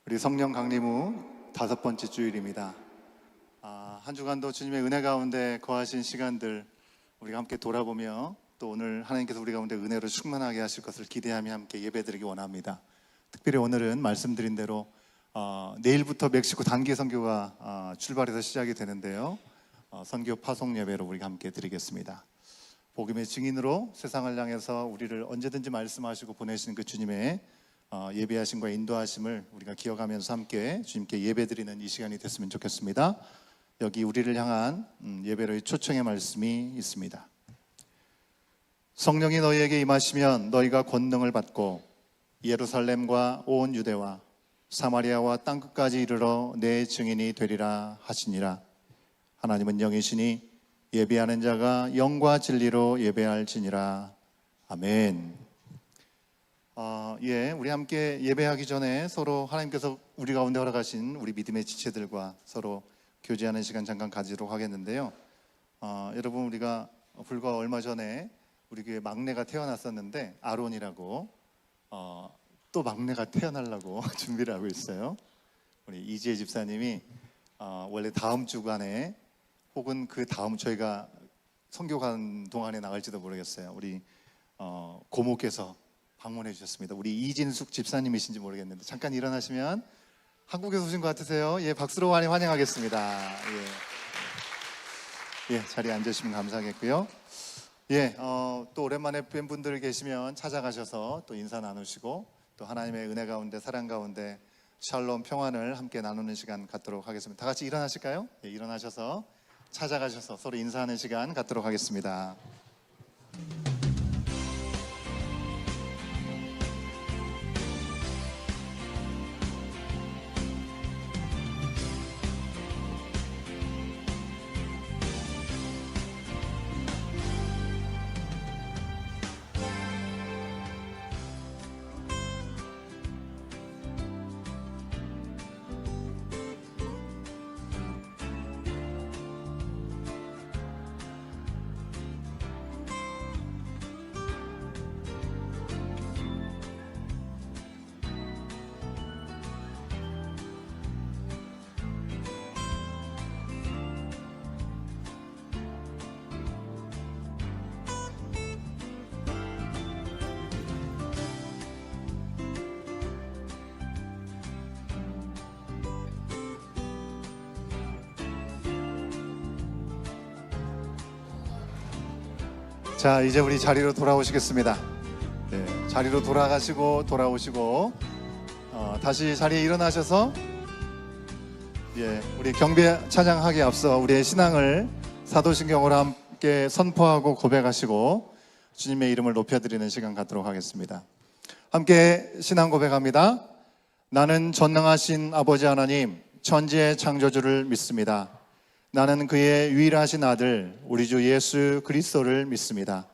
우리 성령 강림 후 5번째 주일입니다. 한 주간도 주님의 은혜 가운데 거하신 시간들 우리가 함께 돌아보며 또 오늘 하나님께서 우리 가운데 은혜로 충만하게 하실 것을 기대하며 함께 예배드리기 원합니다. 특별히 오늘은 말씀드린 대로 내일부터 멕시코 단기 선교가 출발해서 시작이 되는데요. 선교 파송 예배로 우리가 함께 드리겠습니다. 복음의 증인으로 세상을 향해서 우리를 언제든지 말씀하시고 보내시는 그 주님의 예배하심과 인도하심을 우리가 기억하면서 함께 주님께 예배드리는 이 시간이 됐으면 좋겠습니다. 여기 우리를 향한 예배로의 초청의 말씀이 있습니다. 성령이 너희에게 임하시면 너희가 권능을 받고 예루살렘과 온 유대와 사마리아와 땅끝까지 이르러 내 증인이 되리라 하시니라. 하나님은 영이시니 예배하는 자가 영과 진리로 예배할지니라. 아멘. 우리 함께 예배하기 전에 서로 하나님께서 우리 가운데 허락하신 우리 믿음의 지체들과 서로 교제하는 시간 잠깐 가지도록 하겠는데요. 여러분, 우리가 불과 얼마 전에 우리 교회 막내가 태어났었는데 아론이라고 또 막내가 태어나려고 준비를 하고 있어요. 우리 이지혜 집사님이 원래 다음 주간에 혹은 그 다음 저희가 선교 간 동안에 나갈지도 모르겠어요. 우리 고모께서 방문해 주셨습니다. 우리 이진숙 집사님이신지 모르겠는데 잠깐 일어나시면 한국에서 오신 것 같으세요? 예, 박수로 환영하겠습니다. 자리에 앉으시면 감사하겠고요. 또 오랜만에 팬분들 계시면 찾아가셔서 또 인사 나누시고 또 하나님의 은혜 가운데 사랑 가운데 샬롬 평안을 함께 나누는 시간 갖도록 하겠습니다. 다 같이 일어나실까요? 일어나셔서 찾아가셔서 서로 인사하는 시간 갖도록 하겠습니다. 자, 이제 우리 자리로 돌아오시겠습니다. 자리로 돌아오시고 다시 자리에 일어나셔서 우리 경배 찬양하기 앞서 우리의 신앙을 사도신경으로 함께 선포하고 고백하시고 주님의 이름을 높여드리는 시간 갖도록 하겠습니다. 함께 신앙 고백합니다. 나는 전능하신 아버지 하나님 천지의 창조주를 믿습니다. 나는 그의 유일하신 아들 우리 주 예수 그리스도를 믿습니다.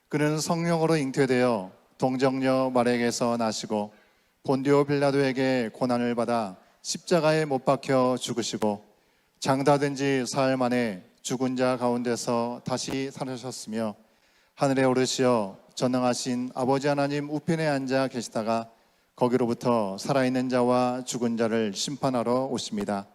그는 성령으로 잉태되어 동정녀 마리아에게서 나시고 본디오 빌라도에게 고난을 받아 십자가에 못 박혀 죽으시고 장다된 지 사흘 만에 죽은 자 가운데서 다시 살으셨으며 하늘에 오르시어 전능하신 아버지 하나님 우편에 앉아 계시다가 거기로부터 살아있는 자와 죽은 자를 심판하러 오십니다.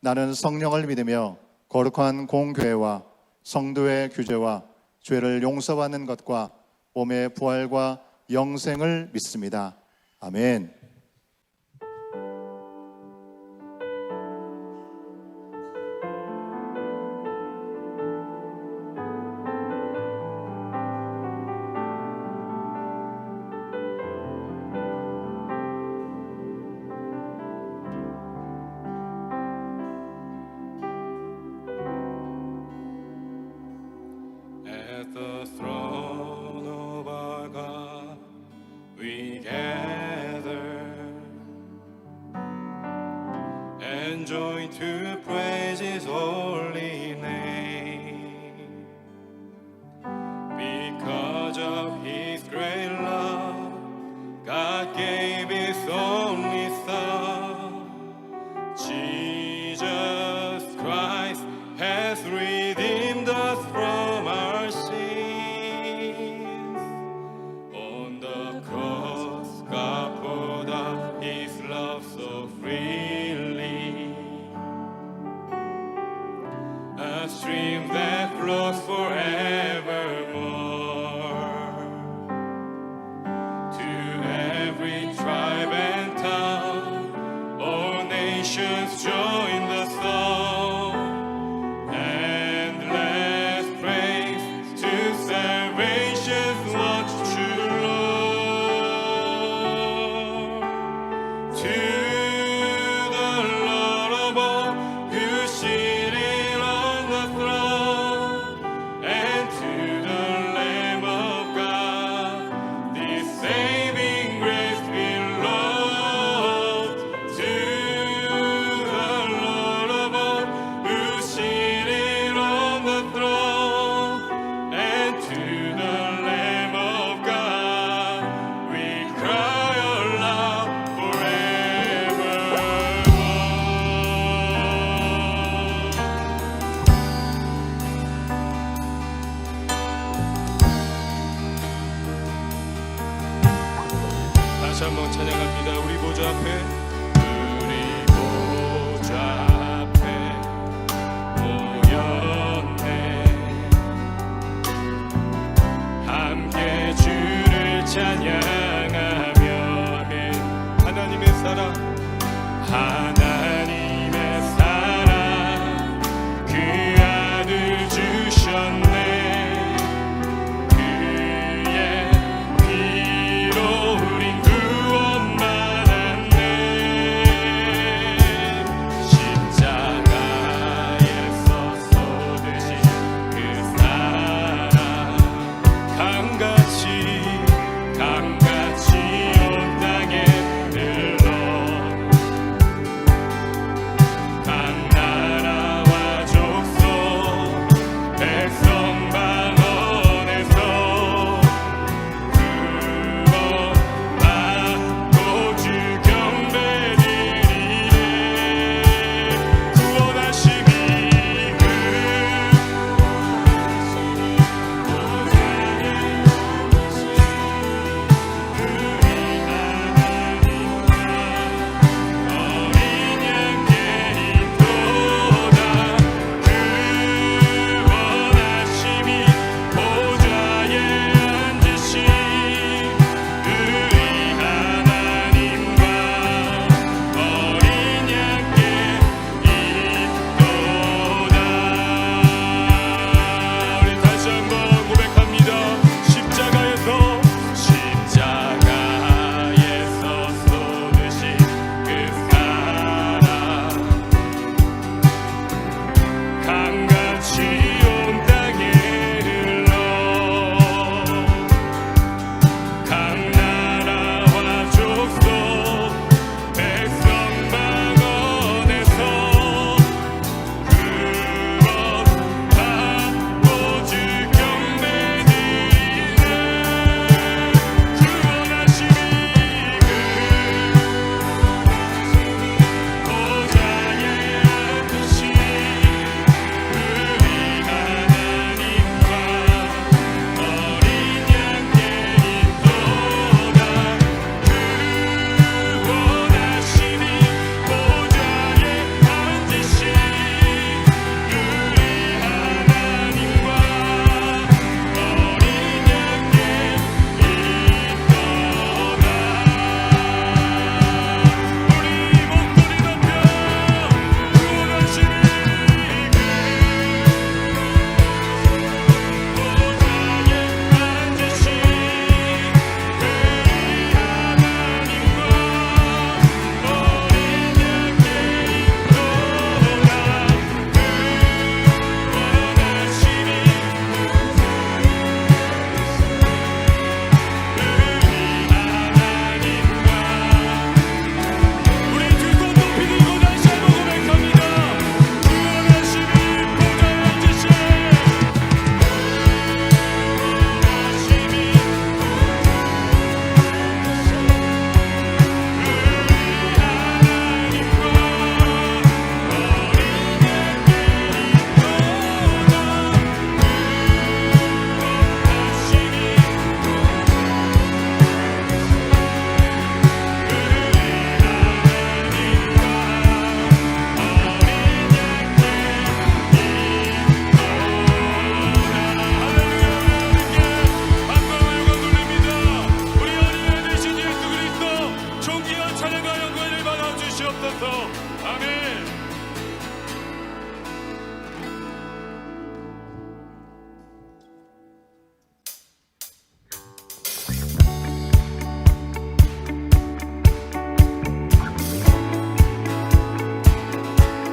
나는 성령을 믿으며 거룩한 공교회와 성도의 규제와 죄를 용서받는 것과 몸의 부활과 영생을 믿습니다. 아멘. At the throne of our God we gather and join to praise His holy name. Because of His great love, God gave His only Son. Jesus Christ has redeemed us from our sins. On the cross, God poured out His love so freely. A stream that flows forevermore. To every tribe and tongue, all nations join the song. Endless praise to salvation's much true Lord. To the Lord of all, who's seated on the throne, and to the Lamb of God, this saving grace belongs. To the Lord of all, who's seated on the throne, and to the Lamb of God, we cry aloud forevermore. 다시 한번 찬양합니다. 우리 보좌 앞에, 우리 보좌 앞에 모였네. 함께 주를 찬양하며. 아멘. 하나님의 사랑, 하나님의 사랑, 그 아들 주셨네. 그의 피로 우린 구원받았네. 십자가에서 쏟으신 그 사랑, 강같이 온 땅에 흘러 주시옵소서. 아멘.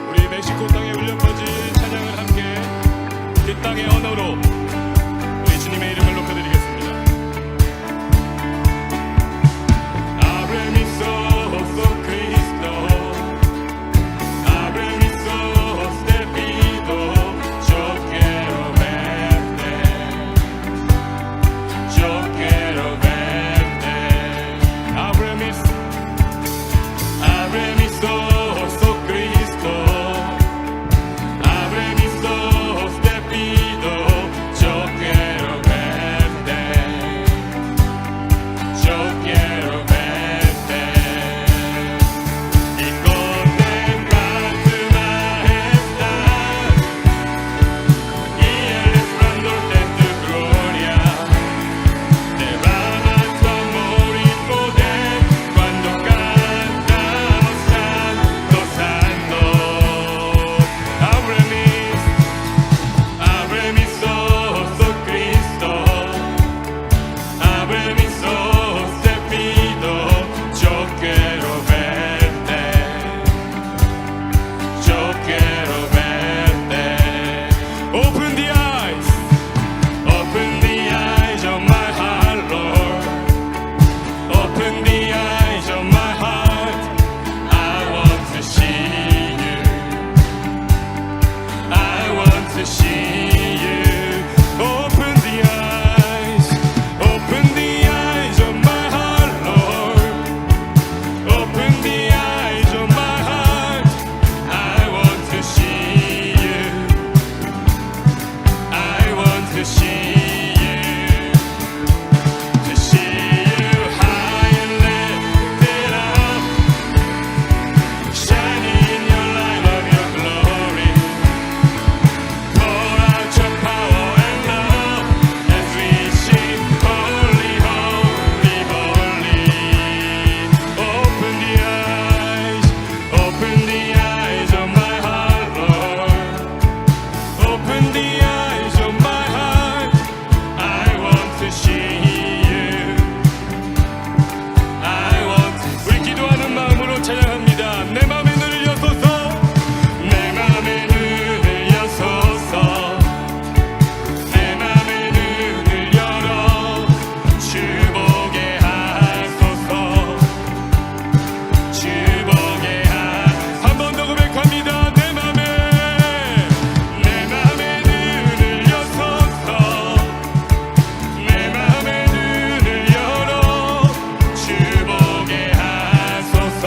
우리 멕시코 땅에 울려 퍼진 찬양을 함께 그 땅의 언어로 우리 주님의 이름을 높여드리겠습니다. Abre mis ojos, oh Cristo. Abre mis ojos, te pido. Yo quiero verte. Yo quiero verte. Abre mis ojos, oh Cristo. Abre mis ojos, te pido. Yo quiero verte. Yo quiero verte y contemplar tu majestad y el resplandor de tu gloria. Derrama tu amor y poder cuando cantamos Santo, Santo. Abre mis ojos, oh Cristo. Abre mis ojos, te pido. Yo quiero verte. Yo quiero verte. Open the eyes. Open the eyes of my heart, Lord. Open the eyes of my heart. I want to see you. I want to see you. Open the eyes. Open the eyes of my heart, Lord. Open the eyes of my heart. I want to see you. I want to see you. To see you high and lifted up, shining in your light of your glory. Pour out your power and love as we sing, holy, holy, holy. Open the eyes of my heart, Lord. Open the eyes of my heart. I want to see you. I want to. 우리 기도하는 마음으로 찬양합니다. 내 맘의 눈을 여소서. 내 맘의 눈을 여소서. 내 맘의 눈을 열어 주 보게 하소서. 주 보게 한 번 더 고백합니다. 내 맘의 눈을 여소서. 내 맘의 눈을 열어 주 보게 하소서.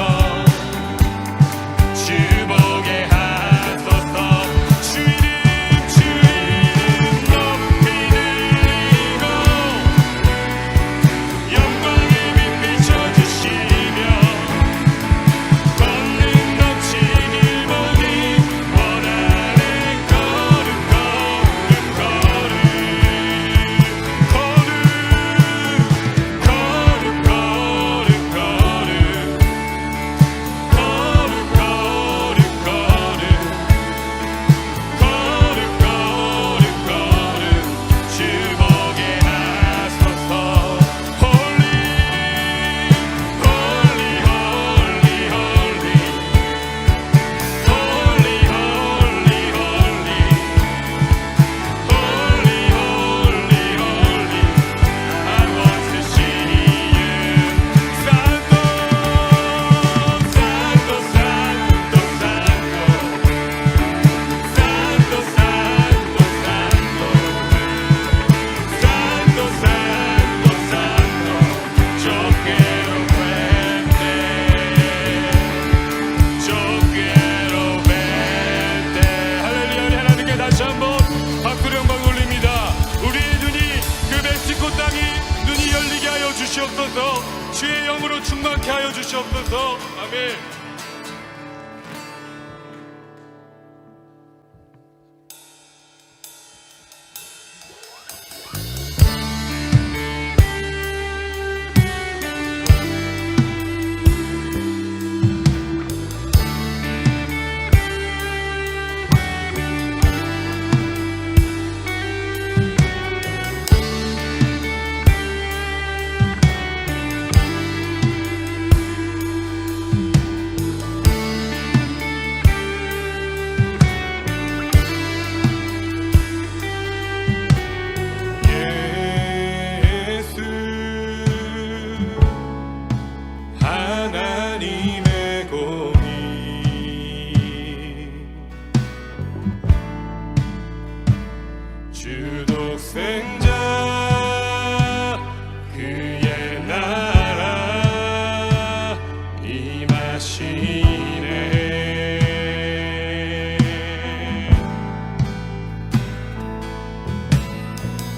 주 보게 하소서. 주 이름 높이 들리고 영광의 빛 비춰주시며 권능 넘치길 보니 원하네. 거룩 거룩 주 보게 하소서. Holy, holy, holy, holy. Holy, holy, holy. Holy, holy, holy. I want to see you. Santo, Santo, Santo, Santo. Santo, Santo, Santo. Santo, Santo, Santo. Yo quiero verte. Yo quiero verte. 할렐루야. 우리 하나님께 다시 한번 박수를 영광 올립니다. 우리의 눈이 그 멕시코 땅이 눈이 열리게 하여 주시옵소서. 주의 영으로 충만케 하여 주시옵소서. 아멘.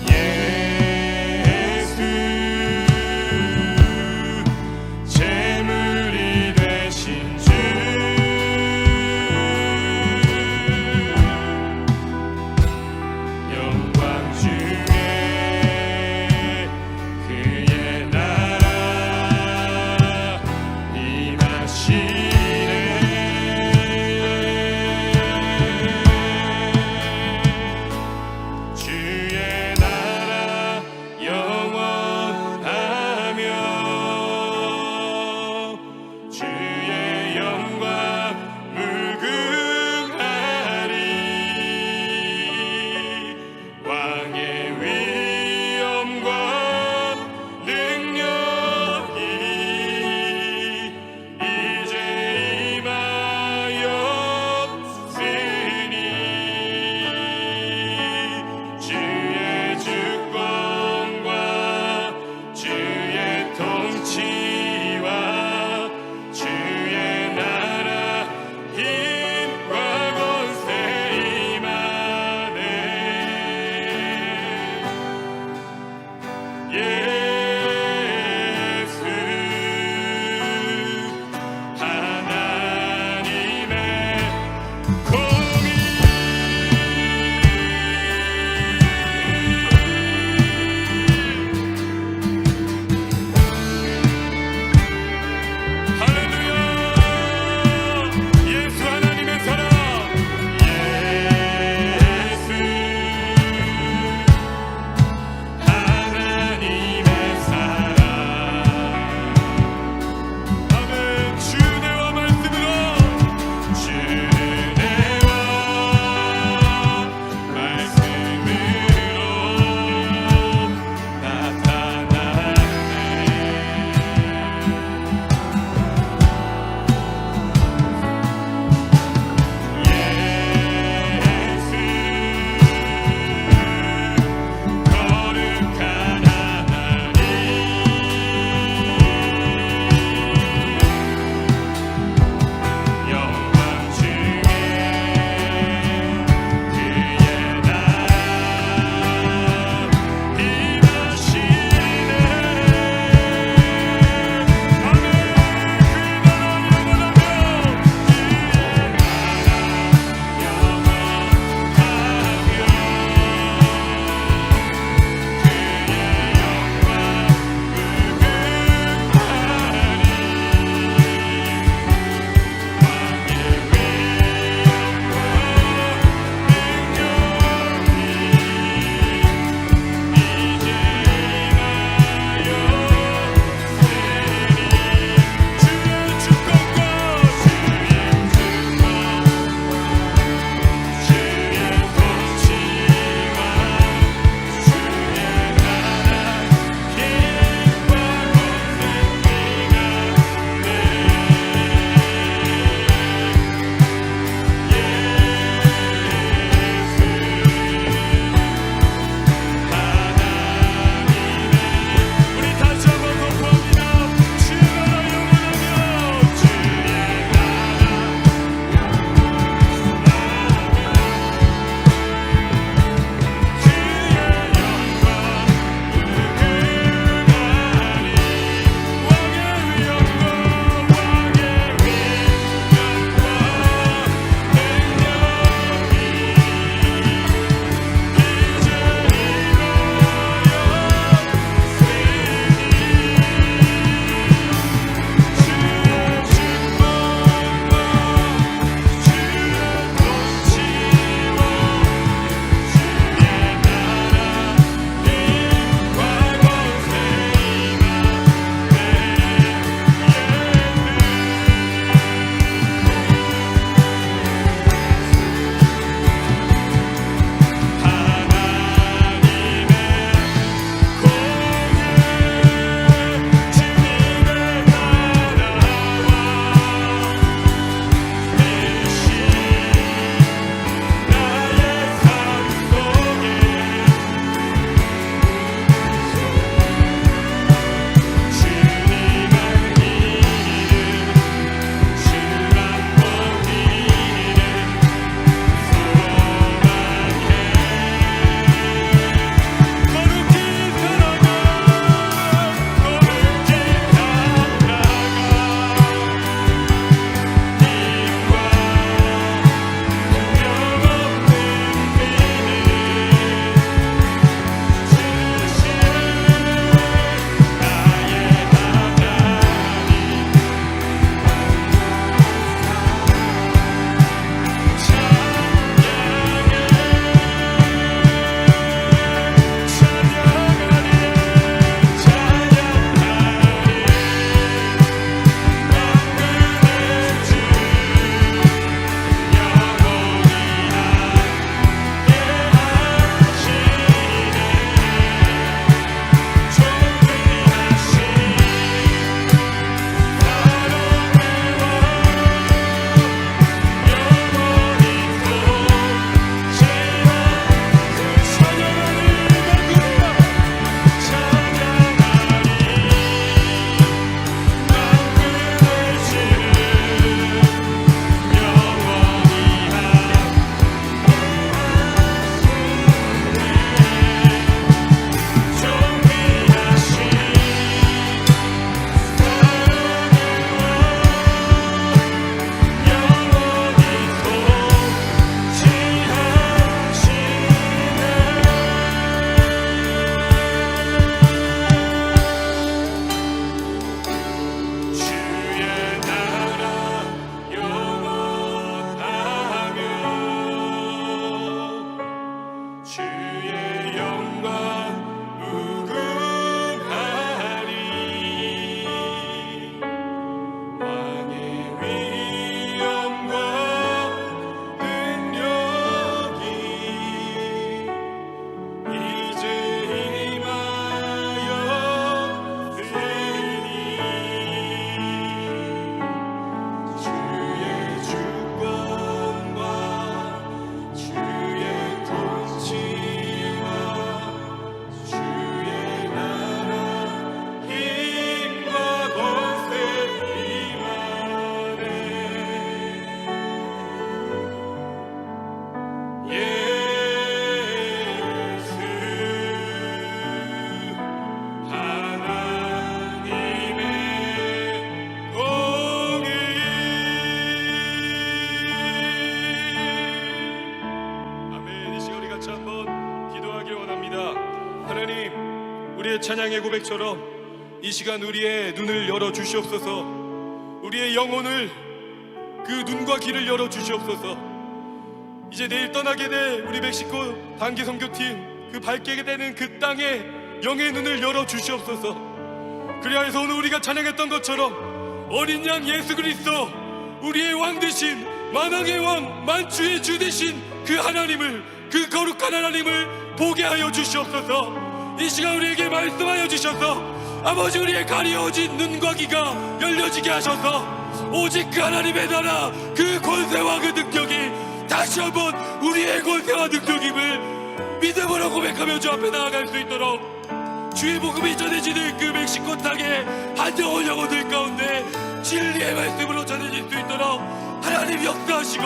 예수 제물이 되신 주 영광 중에 그의 나라 임하시네 주의 나라 영원하며 주의 영광 무궁하리 왕의 위엄과 능력이 이제 오늘의 찬양의 고백처럼 이 시간 우리의 눈을 열어 주시옵소서. 우리의 영혼을, 그 눈과 귀를 열어 주시옵소서. 이제 내일 떠나게 될 우리 멕시코 단기 선교팀, 그 밟게 되는 그 땅에 영의 눈을 열어 주시옵소서. 그리하여 해서 오늘 우리가 찬양했던 것처럼 어린 양 예수 그리스도, 우리의 왕 되신, 만왕의 왕, 만주의 주 되신 그 하나님을, 그 거룩한 하나님을 보게 하여 주시옵소서. 이 시간 우리에게 말씀하여 주셔서 아버지, 우리의 가려워진 눈과 귀가 열려지게 하셔서 오직 그 하나님의 나라, 그 권세와 그 능력이 다시 한번 우리의 권세와 능력임을 믿음으로 고백하며 주 앞에 나아갈 수 있도록, 주의 복음이 전해지는 그 멕시코 땅에 한 영혼들 가운데 진리의 말씀으로 전해질 수 있도록 하나님 역사하시고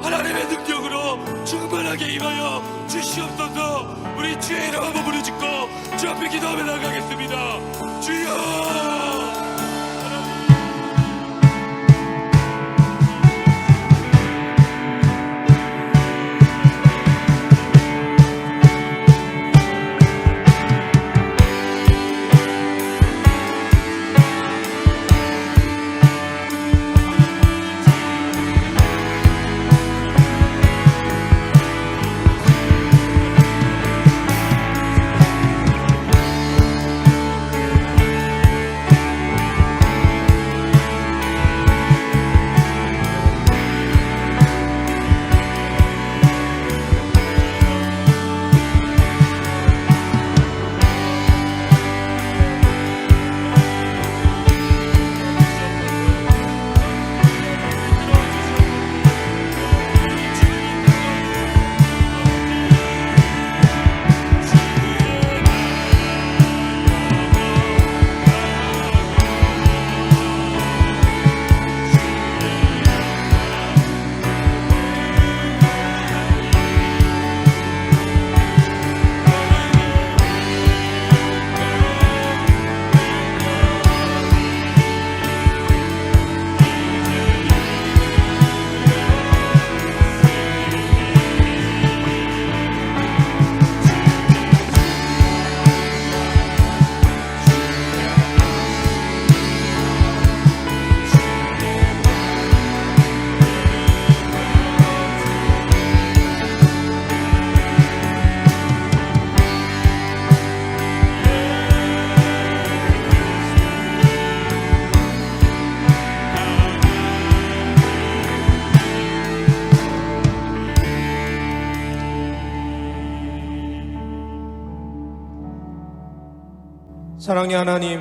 하나님의 능력으로 충만하게 임하여 주시옵소서. 우리 주의 이름 한번 부르짖고 주 앞에 기도하며 나가겠습니다. 주여! 사랑의 하나님,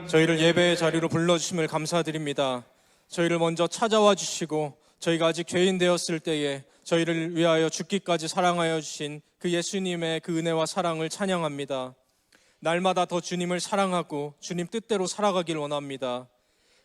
저희를 예배의 자리로 불러주심을 감사드립니다. 저희를 먼저 찾아와 주시고 저희가 아직 죄인 되었을 때에 저희를 위하여 죽기까지 사랑하여 주신 그 예수님의 그 은혜와 사랑을 찬양합니다. 날마다 더 주님을 사랑하고 주님 뜻대로 살아가길 원합니다.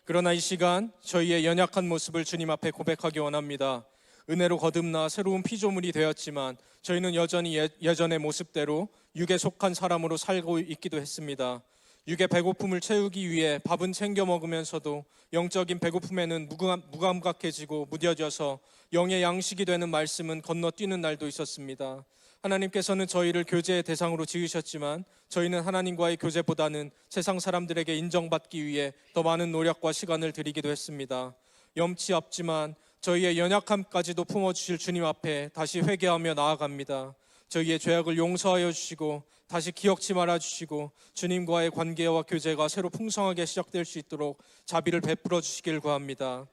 그러나 이 시간 저희의 연약한 모습을 주님 앞에 고백하기 원합니다. 은혜로 거듭나 새로운 피조물이 되었지만 저희는 여전히 예전의 모습대로 육에 속한 사람으로 살고 있기도 했습니다. 육의 배고픔을 채우기 위해 밥은 챙겨 먹으면서도 영적인 배고픔에는 무감각해지고 무뎌져서 영의 양식이 되는 말씀은 건너뛰는 날도 있었습니다. 하나님께서는 저희를 교제의 대상으로 지으셨지만 저희는 하나님과의 교제보다는 세상 사람들에게 인정받기 위해 더 많은 노력과 시간을 들이기도 했습니다. 염치 없지만 저희의 연약함까지도 품어주실 주님 앞에 다시 회개하며 나아갑니다. 저희의 죄악을 용서하여 주시고 다시 기억지 말아 주시고 주님과의 관계와 교제가 새로 풍성하게 시작될 수 있도록 자비를 베풀어 주시길 구합니다.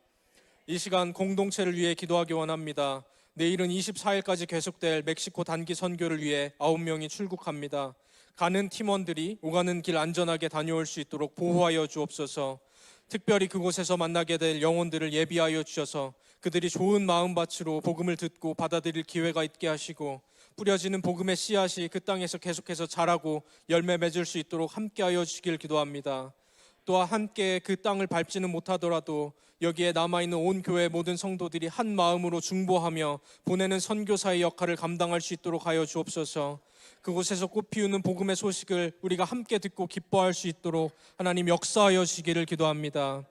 이 시간 공동체를 위해 기도하기 원합니다. 내일은 24일까지 계속될 멕시코 단기 선교를 위해 9명이 출국합니다. 가는 팀원들이 오가는 길 안전하게 다녀올 수 있도록 보호하여 주옵소서. 특별히 그곳에서 만나게 될 영혼들을 예비하여 주셔서 그들이 좋은 마음밭으로 복음을 듣고 받아들일 기회가 있게 하시고 뿌려지는 복음의 씨앗이 그 땅에서 계속해서 자라고 열매 맺을 수 있도록 함께하여 주시길 기도합니다. 또한 함께 그 땅을 밟지는 못하더라도 여기에 남아있는 온 교회 모든 성도들이 한 마음으로 중보하며 보내는 선교사의 역할을 감당할 수 있도록 하여 주옵소서. 그곳에서 꽃피우는 복음의 소식을 우리가 함께 듣고 기뻐할 수 있도록 하나님 역사하여 주시기를 기도합니다.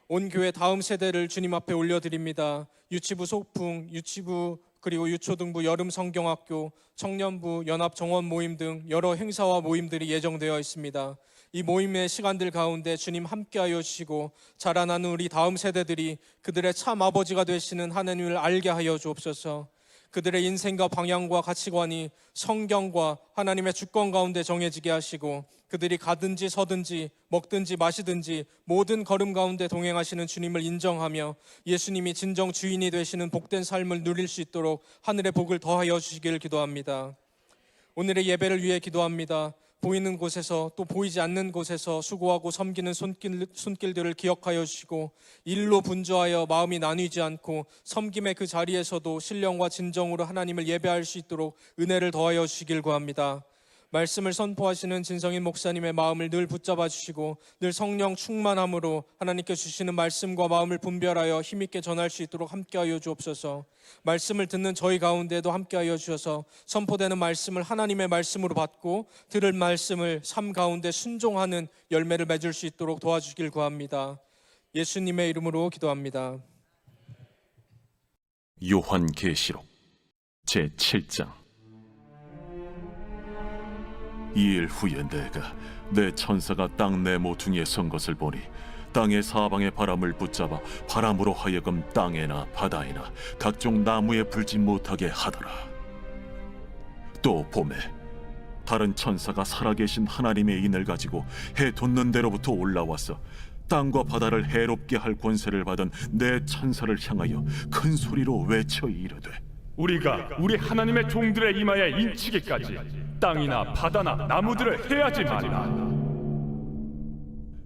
온 교회 다음 세대를 주님 앞에 올려드립니다. 유치부 소풍, 유치부 그리고 유초등부 여름 성경학교, 청년부, 연합 정원 모임 등 여러 행사와 모임들이 예정되어 있습니다. 이 모임의 시간들 가운데 주님 함께하여 주시고 자라나는 우리 다음 세대들이 그들의 참 아버지가 되시는 하나님을 알게 하여 주옵소서. 그들의 인생과 방향과 가치관이 성경과 하나님의 주권 가운데 정해지게 하시고 그들이 가든지 서든지 먹든지 마시든지 모든 걸음 가운데 동행하시는 주님을 인정하며 예수님이 진정 주인이 되시는 복된 삶을 누릴 수 있도록 하늘의 복을 더하여 주시기를 기도합니다. 오늘의 예배를 위해 기도합니다. 보이는 곳에서 또 보이지 않는 곳에서 수고하고 섬기는 손길들을 기억하여 주시고 일로 분주하여 마음이 나뉘지 않고 섬김의 그 자리에서도 신령과 진정으로 하나님을 예배할 수 있도록 은혜를 더하여 주시길 구합니다. 말씀을 선포하시는 진성인 목사님의 마음을 늘 붙잡아 주시고 늘 성령 충만함으로 하나님께 주시는 말씀과 마음을 분별하여 힘있게 전할 수 있도록 함께하여 주옵소서. 말씀을 듣는 저희 가운데도 함께하여 주셔서 선포되는 말씀을 하나님의 말씀으로 받고 들을 말씀을 삶 가운데 순종하는 열매를 맺을 수 있도록 도와주길 구합니다. 예수님의 이름으로 기도합니다. 요한계시록 제7장. 이일 후에 내가 내 천사가 땅 내 모퉁이에 선 것을 보니 땅의 사방의 바람을 붙잡아 바람으로 하여금 땅에나 바다에나 각종 나무에 불지 못하게 하더라. 또 봄에 다른 천사가 살아계신 하나님의 인을 가지고 해 돋는 데로부터 올라와서 땅과 바다를 해롭게 할 권세를 받은 내 천사를 향하여 큰 소리로 외쳐 이르되 우리가 우리 하나님의 종들의 이마에 인치기까지 땅이나 바다나 나무들을 해하지 말라.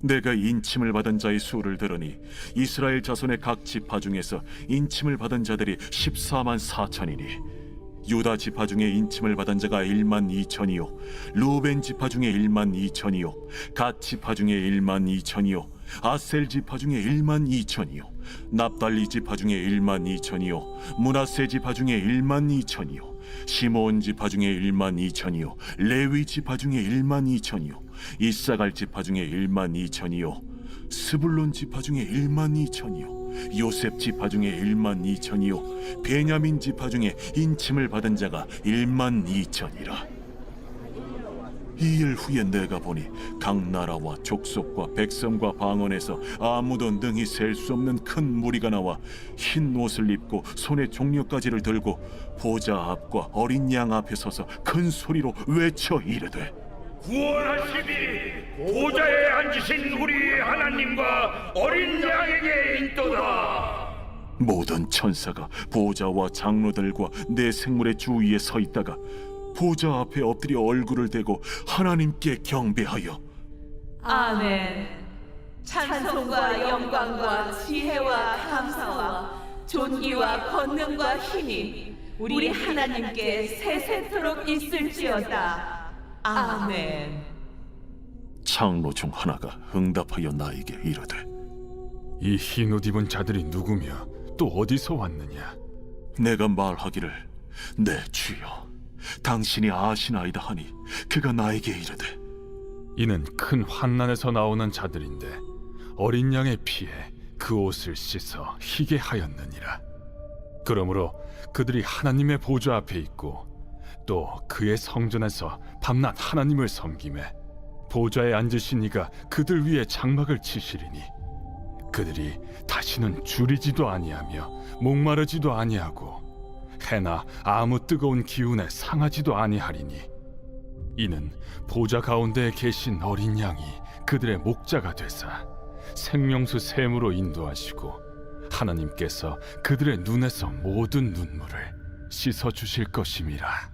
내가 인침을 받은 자의 수를 들으니 이스라엘 자손의 각 지파 중에서 인침을 받은 자들이 14만 4천이니 유다 지파 중에 인침을 받은 자가 1만 2천이요 루벤 지파 중에 1만 2천이요 갓 지파 중에 1만 2천이요 아셀 지파 중에 1만 2천이요 납달리 지파 중에 1만 2천이요 므낫세 지파 중에 1만 2천이요 시므온 지파 중에 1만 2천이요 레위 지파 중에 1만 2천이요 이사갈 지파 중에 1만 2천이요 스불론 지파 중에 1만 2천이요 요셉 지파 중에 1만 2천이요 베냐민 지파 중에 인침을 받은 자가 1만 2천이라. 이일 후에 내가 보니 각 나라와 족속과 백성과 방언에서 아무도 능히 셀 수 없는 큰 무리가 나와 흰 옷을 입고 손에 종려가지를 들고 보좌 앞과 어린 양 앞에 서서 큰 소리로 외쳐 이르되 구원하시니 보좌에 앉으신 우리 하나님과 어린 양에게 있도다. 모든 천사가 보좌와 장로들과 내 생물의 주위에 서 있다가 보좌 앞에 엎드려 얼굴을 대고 하나님께 경배하여 아멘. 찬송과 영광과 지혜와 감사와 존귀와 권능과 힘이 우리 하나님께 세세토록 있을지어다. 아멘. 장로 중 하나가 응답하여 나에게 이르되 이 흰 옷 입은 자들이 누구며 또 어디서 왔느냐? 내가 말하기를 내 주여 당신이 아시나이다 하니 그가 나에게 이르되 이는 큰 환난에서 나오는 자들인데 어린 양의 피에 그 옷을 씻어 희게 하였느니라. 그러므로 그들이 하나님의 보좌 앞에 있고 또 그의 성전에서 밤낮 하나님을 섬기매 보좌에 앉으신 이가 그들 위에 장막을 치시리니 그들이 다시는 줄이지도 아니하며 목마르지도 아니하고 해나 아무 뜨거운 기운에 상하지도 아니하리니 이는 보좌 가운데에 계신 어린 양이 그들의 목자가 되사 생명수 샘으로 인도하시고 하나님께서 그들의 눈에서 모든 눈물을 씻어 주실 것임이라.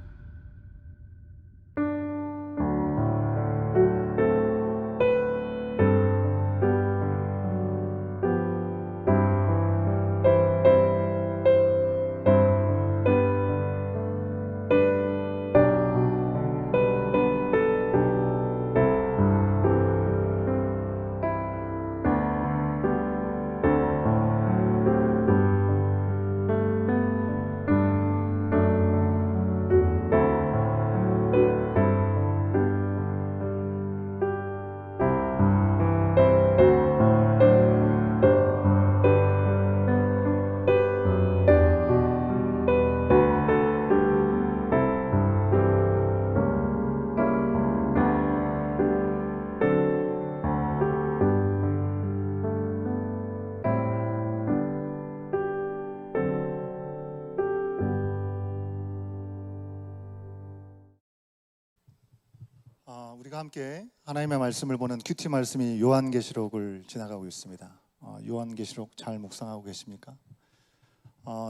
우리가 함께 하나님의 말씀을 보는 큐티 말씀이 요한계시록을 지나가고 있습니다. 요한계시록 잘 묵상하고 계십니까?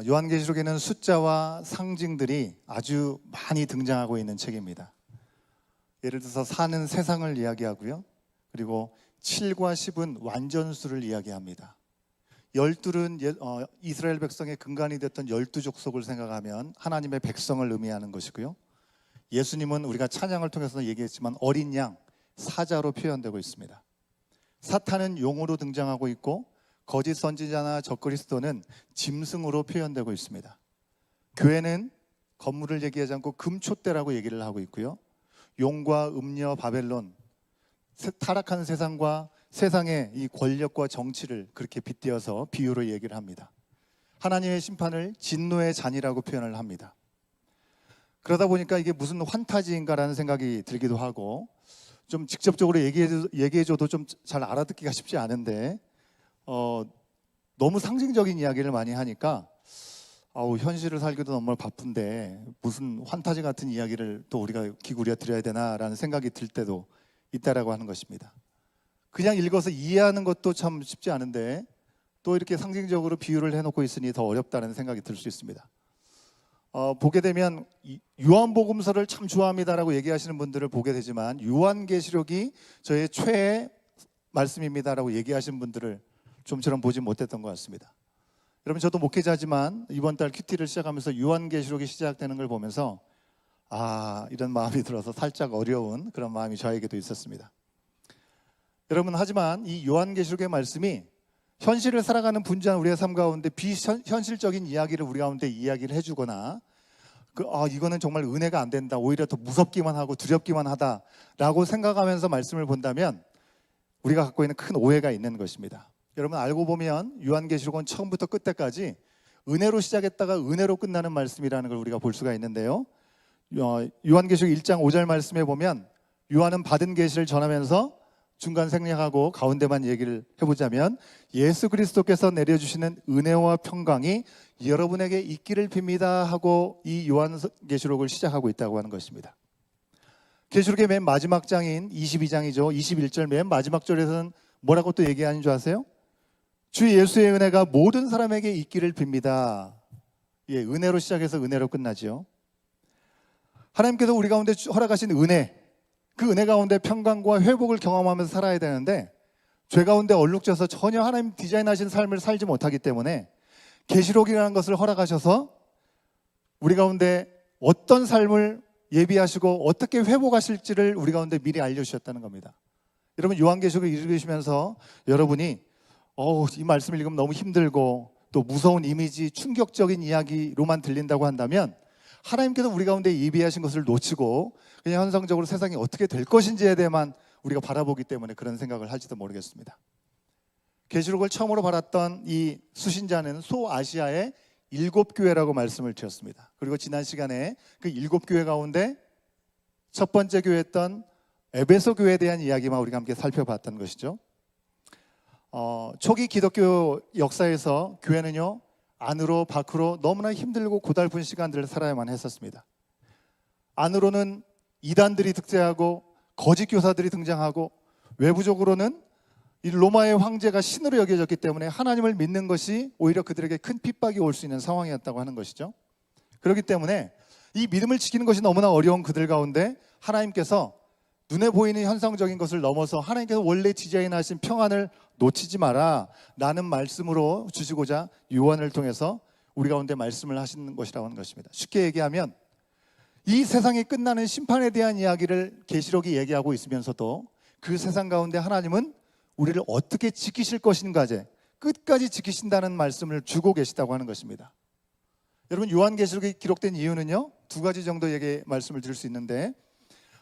요한계시록에는 숫자와 상징들이 아주 많이 등장하고 있는 책입니다. 예를 들어서 4는 세상을 이야기하고요. 그리고 7과 10은 완전수를 이야기합니다. 12는 이스라엘 백성의 근간이 됐던 12족속을 생각하면 하나님의 백성을 의미하는 것이고요. 예수님은 우리가 찬양을 통해서 얘기했지만 어린 양, 사자로 표현되고 있습니다. 사탄은 용으로 등장하고 있고 거짓 선지자나 적그리스도는 짐승으로 표현되고 있습니다. 교회는 건물을 얘기하지 않고 금촛대라고 얘기를 하고 있고요. 용과 음녀 바벨론, 타락한 세상과 세상의 이 권력과 정치를 그렇게 빗대어서 비유로 얘기를 합니다. 하나님의 심판을 진노의 잔이라고 표현을 합니다. 그러다 보니까 이게 무슨 환타지인가라는 생각이 들기도 하고, 좀 직접적으로 얘기해줘도 좀 잘 알아듣기가 쉽지 않은데 너무 상징적인 이야기를 많이 하니까 현실을 살기도 너무 바쁜데 무슨 환타지 같은 이야기를 또 우리가 기울여 드려야 되나라는 생각이 들 때도 있다라고 하는 것입니다. 그냥 읽어서 이해하는 것도 참 쉽지 않은데 또 이렇게 상징적으로 비유를 해놓고 있으니 더 어렵다는 생각이 들 수 있습니다. 보게 되면 요한복음서를 참 좋아합니다라고 얘기하시는 분들을 보게 되지만 요한계시록이 저의 최애 말씀입니다라고 얘기하시는 분들을 좀처럼 보지 못했던 것 같습니다. 여러분, 저도 목회자지만 이번 달 큐티를 시작하면서 요한계시록이 시작되는 걸 보면서 이런 마음이 들어서 살짝 어려운 그런 마음이 저에게도 있었습니다. 여러분, 하지만 이 요한계시록의 말씀이 현실을 살아가는 분주한 우리의 삶 가운데 비현실적인 이야기를 우리 가운데 이야기를 해주거나 이거는 정말 은혜가 안 된다, 오히려 더 무섭기만 하고 두렵기만 하다라고 생각하면서 말씀을 본다면 우리가 갖고 있는 큰 오해가 있는 것입니다. 여러분, 알고 보면 요한계시록은 처음부터 끝까지 은혜로 시작했다가 은혜로 끝나는 말씀이라는 걸 우리가 볼 수가 있는데요. 요한계시록 1장 5절 말씀에 보면 요한은 받은 계시를 전하면서 중간 생략하고 가운데만 얘기를 해보자면 예수 그리스도께서 내려주시는 은혜와 평강이 여러분에게 있기를 빕니다 하고 이 요한계시록을 시작하고 있다고 하는 것입니다. 계시록의 맨 마지막 장인 22장이죠. 21절 맨 마지막 절에서는 뭐라고 또 얘기하는 줄 아세요? 주 예수의 은혜가 모든 사람에게 있기를 빕니다. 은혜로 시작해서 은혜로 끝나죠. 하나님께서 우리 가운데 허락하신 은혜, 그 은혜 가운데 평강과 회복을 경험하면서 살아야 되는데 죄 가운데 얼룩져서 전혀 하나님 디자인하신 삶을 살지 못하기 때문에 계시록이라는 것을 허락하셔서 우리 가운데 어떤 삶을 예비하시고 어떻게 회복하실지를 우리 가운데 미리 알려주셨다는 겁니다. 여러분, 요한계시록을 읽으시면서 여러분이 이 말씀을 읽으면 너무 힘들고 또 무서운 이미지, 충격적인 이야기로만 들린다고 한다면 하나님께서 우리 가운데 예비하신 것을 놓치고 그냥 현상적으로 세상이 어떻게 될 것인지에 대해만 우리가 바라보기 때문에 그런 생각을 할지도 모르겠습니다. 계시록을 처음으로 받았던 이 수신자는 소아시아의 7교회라고 말씀을 드렸습니다. 그리고 지난 시간에 그 7교회 가운데 첫 번째 교회였던 에베소 교회에 대한 이야기만 우리가 함께 살펴봤던 것이죠. 초기 기독교 역사에서 교회는요, 안으로 밖으로 너무나 힘들고 고달픈 시간들을 살아야만 했었습니다. 안으로는 이단들이 득세하고 거짓 교사들이 등장하고, 외부적으로는 이 로마의 황제가 신으로 여겨졌기 때문에 하나님을 믿는 것이 오히려 그들에게 큰 핍박이 올 수 있는 상황이었다고 하는 것이죠. 그렇기 때문에 이 믿음을 지키는 것이 너무나 어려운 그들 가운데 하나님께서 눈에 보이는 현상적인 것을 넘어서 하나님께서 원래 디자인하신 평안을 놓치지 마라 라는 말씀으로 주시고자 요한을 통해서 우리 가운데 말씀을 하시는 것이라고 하는 것입니다. 쉽게 얘기하면 이 세상이 끝나는 심판에 대한 이야기를 계시록이 얘기하고 있으면서도 그 세상 가운데 하나님은 우리를 어떻게 지키실 것인가제 끝까지 지키신다는 말씀을 주고 계시다고 하는 것입니다. 여러분, 요한계시록이 기록된 이유는요, 두 가지 정도에게 말씀을 드릴 수 있는데,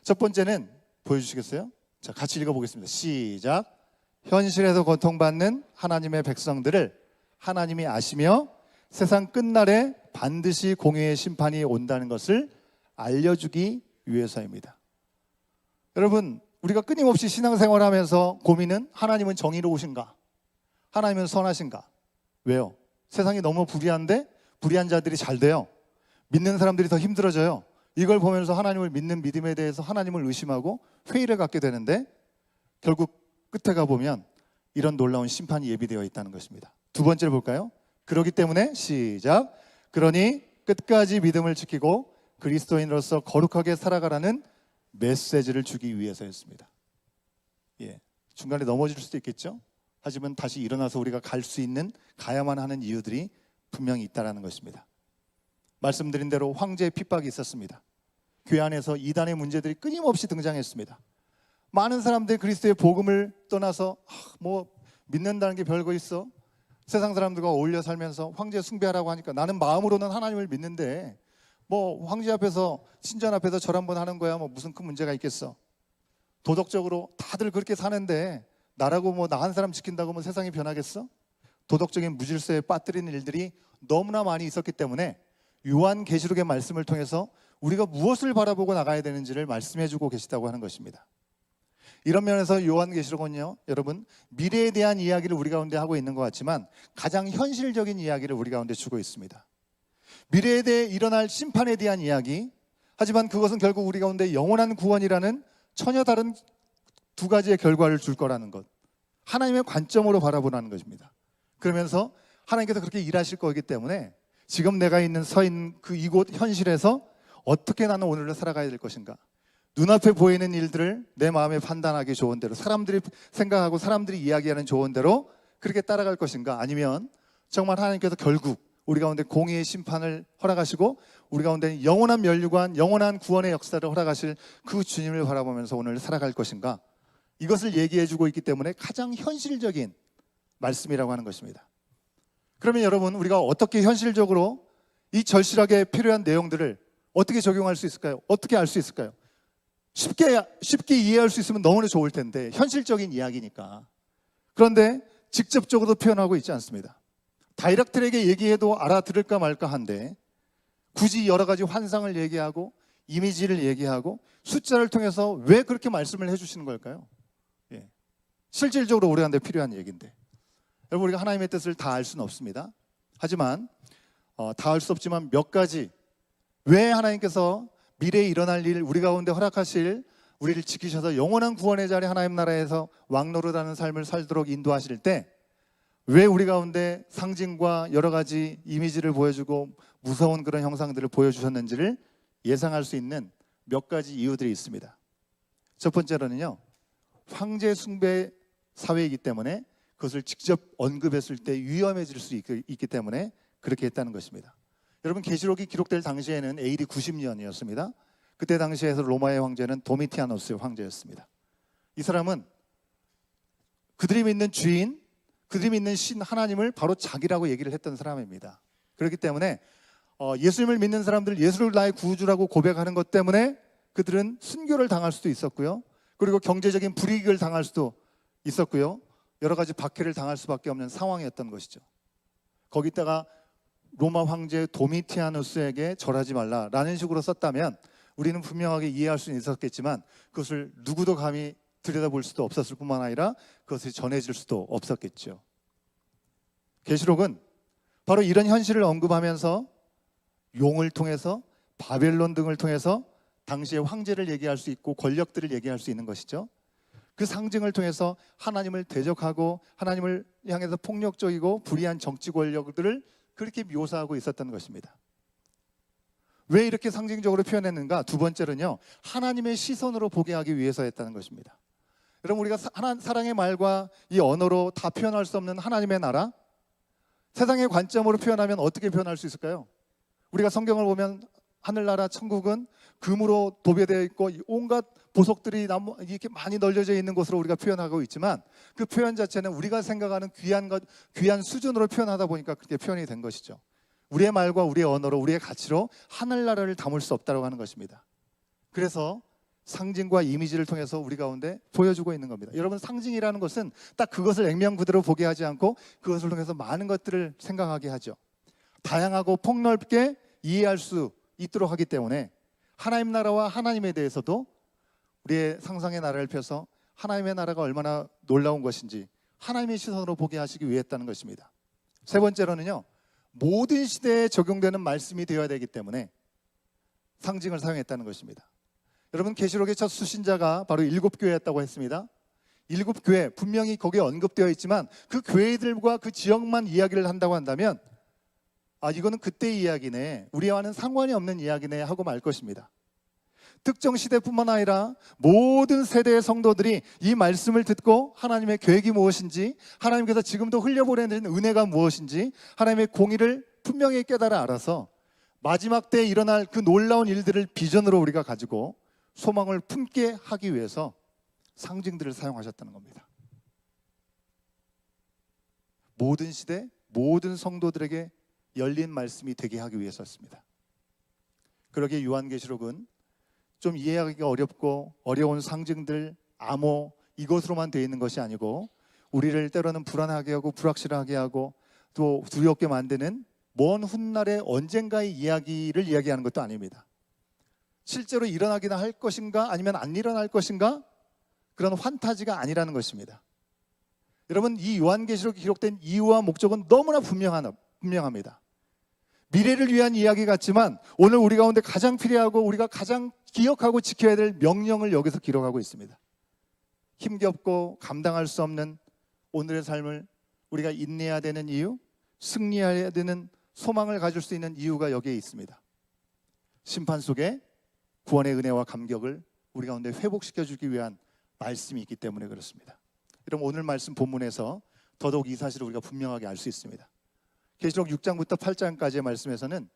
첫 번째는 보여주시겠어요? 자, 같이 읽어보겠습니다. 시작. 현실에서 고통받는 하나님의 백성들을 하나님이 아시며 세상 끝날에 반드시 공의의 심판이 온다는 것을 알려주기 위해서입니다. 여러분, 우리가 끊임없이 신앙생활을 하면서 고민은 하나님은 정의로우신가? 하나님은 선하신가? 왜요? 세상이 너무 불의한데 불의한 자들이 잘 돼요. 믿는 사람들이 더 힘들어져요. 이걸 보면서 하나님을 믿는 믿음에 대해서 하나님을 의심하고 회의를 갖게 되는데 결국 끝에 가보면 이런 놀라운 심판이 예비되어 있다는 것입니다. 두 번째를 볼까요? 그렇기 때문에 시작. 그러니 끝까지 믿음을 지키고 그리스도인으로서 거룩하게 살아가라는 메시지를 주기 위해서였습니다. 예, 중간에 넘어질 수도 있겠죠. 하지만 다시 일어나서 우리가 갈 수 있는, 가야만 하는 이유들이 분명히 있다는 것입니다. 말씀드린 대로 황제의 핍박이 있었습니다. 교회 안에서 이단의 문제들이 끊임없이 등장했습니다. 많은 사람들이 그리스도의 복음을 떠나서 뭐 믿는다는 게 별거 있어? 세상 사람들과 어울려 살면서 황제 숭배하라고 하니까 나는 마음으로는 하나님을 믿는데 뭐 황제 앞에서, 신전 앞에서 절 한번 하는 거야 뭐 무슨 큰 문제가 있겠어? 도덕적으로 다들 그렇게 사는데 나라고 뭐 나 한 사람 지킨다고 뭐 세상이 변하겠어? 도덕적인 무질서에 빠뜨리는 일들이 너무나 많이 있었기 때문에 요한계시록의 말씀을 통해서 우리가 무엇을 바라보고 나가야 되는지를 말씀해주고 계시다고 하는 것입니다. 이런 면에서 요한계시록은요, 여러분, 미래에 대한 이야기를 우리 가운데 하고 있는 것 같지만 가장 현실적인 이야기를 우리 가운데 주고 있습니다. 미래에 대해 일어날 심판에 대한 이야기, 하지만 그것은 결국 우리 가운데 영원한 구원이라는 전혀 다른 두 가지의 결과를 줄 거라는 것, 하나님의 관점으로 바라보라는 것입니다. 그러면서 하나님께서 그렇게 일하실 거기 때문에 지금 내가 서 있는 그 이곳 현실에서 어떻게 나는 오늘을 살아가야 될 것인가, 눈앞에 보이는 일들을 내 마음에 판단하기 좋은 대로, 사람들이 생각하고 사람들이 이야기하는 좋은 대로 그렇게 따라갈 것인가, 아니면 정말 하나님께서 결국 우리 가운데 공의의 심판을 허락하시고 우리 가운데 영원한 면류관, 영원한 구원의 역사를 허락하실 그 주님을 바라보면서 오늘 살아갈 것인가, 이것을 얘기해주고 있기 때문에 가장 현실적인 말씀이라고 하는 것입니다. 그러면 여러분, 우리가 어떻게 현실적으로 이 절실하게 필요한 내용들을 어떻게 적용할 수 있을까요? 어떻게 알 수 있을까요? 쉽게 이해할 수 있으면 너무나 좋을 텐데, 현실적인 이야기니까. 그런데 직접적으로 표현하고 있지 않습니다. 다이렉트에게 얘기해도 알아들을까 말까 한데 굳이 여러 가지 환상을 얘기하고 이미지를 얘기하고 숫자를 통해서 왜 그렇게 말씀을 해주시는 걸까요? 예. 실질적으로 우리한테 필요한 얘기인데, 여러분, 우리가 하나님의 뜻을 다 알 수는 없습니다. 하지만 다 알 수 없지만 몇 가지, 왜 하나님께서 미래에 일어날 일, 우리 가운데 허락하실, 우리를 지키셔서 영원한 구원의 자리, 하나님 나라에서 왕노릇하는 삶을 살도록 인도하실 때 왜 우리 가운데 상징과 여러 가지 이미지를 보여주고 무서운 그런 형상들을 보여주셨는지를 예상할 수 있는 몇 가지 이유들이 있습니다. 첫 번째로는요, 황제 숭배 사회이기 때문에 그것을 직접 언급했을 때 위험해질 수 있기 때문에 그렇게 했다는 것입니다. 여러분, 계시록이 기록될 당시에는 AD 90년이었습니다. 그때 당시에서 로마의 황제는 도미티아누스 황제였습니다. 이 사람은 그들이 믿는 주인, 그들이 믿는 신 하나님을 바로 자기라고 얘기를 했던 사람입니다. 그렇기 때문에 예수님을 믿는 사람들, 예수를 나의 구주라고 고백하는 것 때문에 그들은 순교를 당할 수도 있었고요, 그리고 경제적인 불이익을 당할 수도 있었고요, 여러 가지 박해를 당할 수밖에 없는 상황이었던 것이죠. 거기다가 로마 황제 도미티아누스에게 절하지 말라라는 식으로 썼다면 우리는 분명하게 이해할 수는 있었겠지만 그것을 누구도 감히 들여다볼 수도 없었을 뿐만 아니라 그것이 전해질 수도 없었겠죠. 계시록은 바로 이런 현실을 언급하면서 용을 통해서, 바벨론 등을 통해서 당시의 황제를 얘기할 수 있고 권력들을 얘기할 수 있는 것이죠. 그 상징을 통해서 하나님을 대적하고 하나님을 향해서 폭력적이고 불의한 정치 권력들을 그렇게 묘사하고 있었던 것입니다. 왜 이렇게 상징적으로 표현했는가? 두 번째로는요, 하나님의 시선으로 보게 하기 위해서 했다는 것입니다. 여러분, 우리가 사랑의 말과 이 언어로 다 표현할 수 없는 하나님의 나라, 세상의 관점으로 표현하면 어떻게 표현할 수 있을까요? 우리가 성경을 보면 하늘나라 천국은 금으로 도배되어 있고 온갖 보석들이 이렇게 많이 널려져 있는 것으로 우리가 표현하고 있지만 그 표현 자체는 우리가 생각하는 귀한 수준으로 표현하다 보니까 그렇게 표현이 된 것이죠. 우리의 말과 우리의 언어로, 우리의 가치로 하늘나라를 담을 수 없다고 하는 것입니다. 그래서 상징과 이미지를 통해서 우리 가운데 보여주고 있는 겁니다. 여러분, 상징이라는 것은 딱 그것을 액면 그대로 보게 하지 않고 그것을 통해서 많은 것들을 생각하게 하죠. 다양하고 폭넓게 이해할 수 있도록 하기 때문에 하나님 나라와 하나님에 대해서도 우리의 상상의 나라를 펴서 하나님의 나라가 얼마나 놀라운 것인지 하나님의 시선으로 보게 하시기 위해 했다는 것입니다. 세 번째로는요, 모든 시대에 적용되는 말씀이 되어야 되기 때문에 상징을 사용했다는 것입니다. 여러분, 계시록의 첫 수신자가 바로 7교회였다고 했습니다. 7교회, 분명히 거기에 언급되어 있지만 그 교회들과 그 지역만 이야기를 한다고 한다면 이거는 그때의 이야기네, 우리와는 상관이 없는 이야기네 하고 말 것입니다. 특정 시대뿐만 아니라 모든 세대의 성도들이 이 말씀을 듣고 하나님의 계획이 무엇인지, 하나님께서 지금도 흘려보내는 은혜가 무엇인지, 하나님의 공의를 분명히 깨달아 알아서 마지막 때에 일어날 그 놀라운 일들을 비전으로 우리가 가지고 소망을 품게 하기 위해서 상징들을 사용하셨다는 겁니다. 모든 시대, 모든 성도들에게 열린 말씀이 되게 하기 위해서였습니다. 그러기에 요한계시록은 좀 이해하기가 어렵고 어려운 상징들, 암호 이것으로만 되어 있는 것이 아니고 우리를 때로는 불안하게 하고 불확실하게 하고 또 두렵게 만드는 먼 훗날의 언젠가의 이야기를 이야기하는 것도 아닙니다. 실제로 일어나기나 할 것인가 아니면 안 일어날 것인가, 그런 환타지가 아니라는 것입니다. 여러분, 이 요한계시록에 기록된 이유와 목적은 너무나 분명합니다. 미래를 위한 이야기 같지만 오늘 우리 가운데 가장 필요하고 우리가 가장 기억하고 지켜야 될 명령을 여기서 기록하고 있습니다. 힘겹고 감당할 수 없는 오늘의 삶을 우리가 인내해야 되는 이유, 승리해야 되는 소망을 가질 수 있는 이유가 여기에 있습니다. 심판 속에 구원의 은혜와 감격을 우리 가운데 회복시켜주기 위한 말씀이 있기 때문에 그렇습니다. 여러분, 오늘 말씀 본문에서 더더욱 이 사실을 우리가 분명하게 알 수 있습니다. 계시록 6장부터 8장까지의 말씀에서는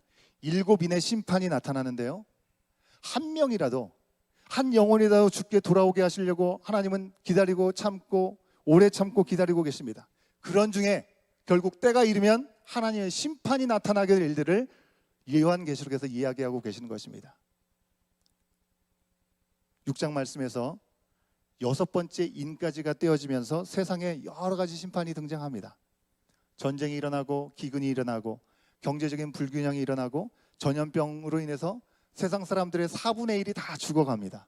7인의 심판이 나타나는데요, 한 명이라도, 한 영혼이라도 죽게 돌아오게 하시려고 하나님은 기다리고 참고 오래 참고 기다리고 계십니다. 그런 중에 결국 때가 이르면 하나님의 심판이 나타나게 될 일들을 요한계시록에서 이야기하고 계시는 것입니다. 6장 말씀에서 6번째 인까지가 떼어지면서 세상에 여러 가지 심판이 등장합니다. 전쟁이 일어나고 기근이 일어나고 경제적인 불균형이 일어나고 전염병으로 인해서 세상 사람들의 4분의 1이 다 죽어갑니다.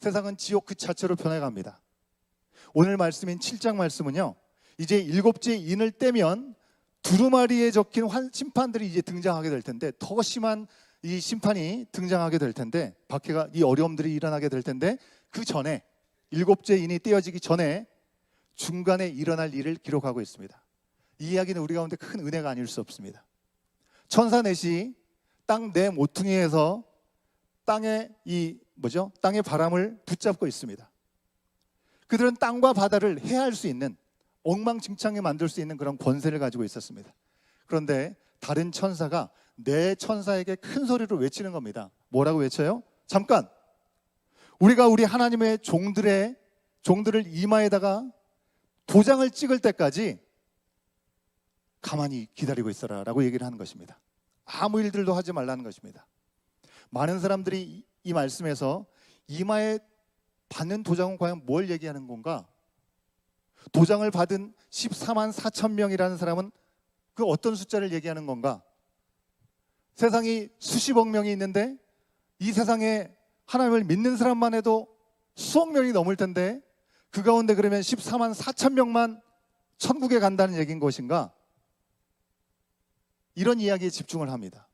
세상은 지옥 그 자체로 변해갑니다. 오늘 말씀인 7장 말씀은요, 이제 7째 인을 떼면 두루마리에 적힌 심판들이 이제 등장하게 될 텐데, 더 심한 이 심판이 등장하게 될 텐데, 박해가, 이 어려움들이 일어나게 될 텐데, 그 전에 7째 인이 떼어지기 전에 중간에 일어날 일을 기록하고 있습니다. 이 이야기는 우리 가운데 큰 은혜가 아닐 수 없습니다. 천사 넷이 땅 네 모퉁이에서 땅의 땅의 바람을 붙잡고 있습니다. 그들은 땅과 바다를 해할 수 있는, 엉망진창에 만들 수 있는 그런 권세를 가지고 있었습니다. 그런데 다른 천사가 네 천사에게 큰 소리로 외치는 겁니다. 뭐라고 외쳐요? 잠깐! 우리가 우리 하나님의 종들을 이마에다가 도장을 찍을 때까지 가만히 기다리고 있어라 라고 얘기를 하는 것입니다. 아무 일들도 하지 말라는 것입니다. 많은 사람들이 이 말씀에서 이마에 받는 도장은 과연 뭘 얘기하는 건가? 도장을 받은 14만 4천 명이라는 사람은 그 어떤 숫자를 얘기하는 건가? 세상이 수십억 명이 있는데 이 세상에 하나님을 믿는 사람만 해도 수억 명이 넘을 텐데 그 가운데 그러면 14만 4천 명만 천국에 간다는 얘기인 것인가? 이런 이야기에 집중을 합니다.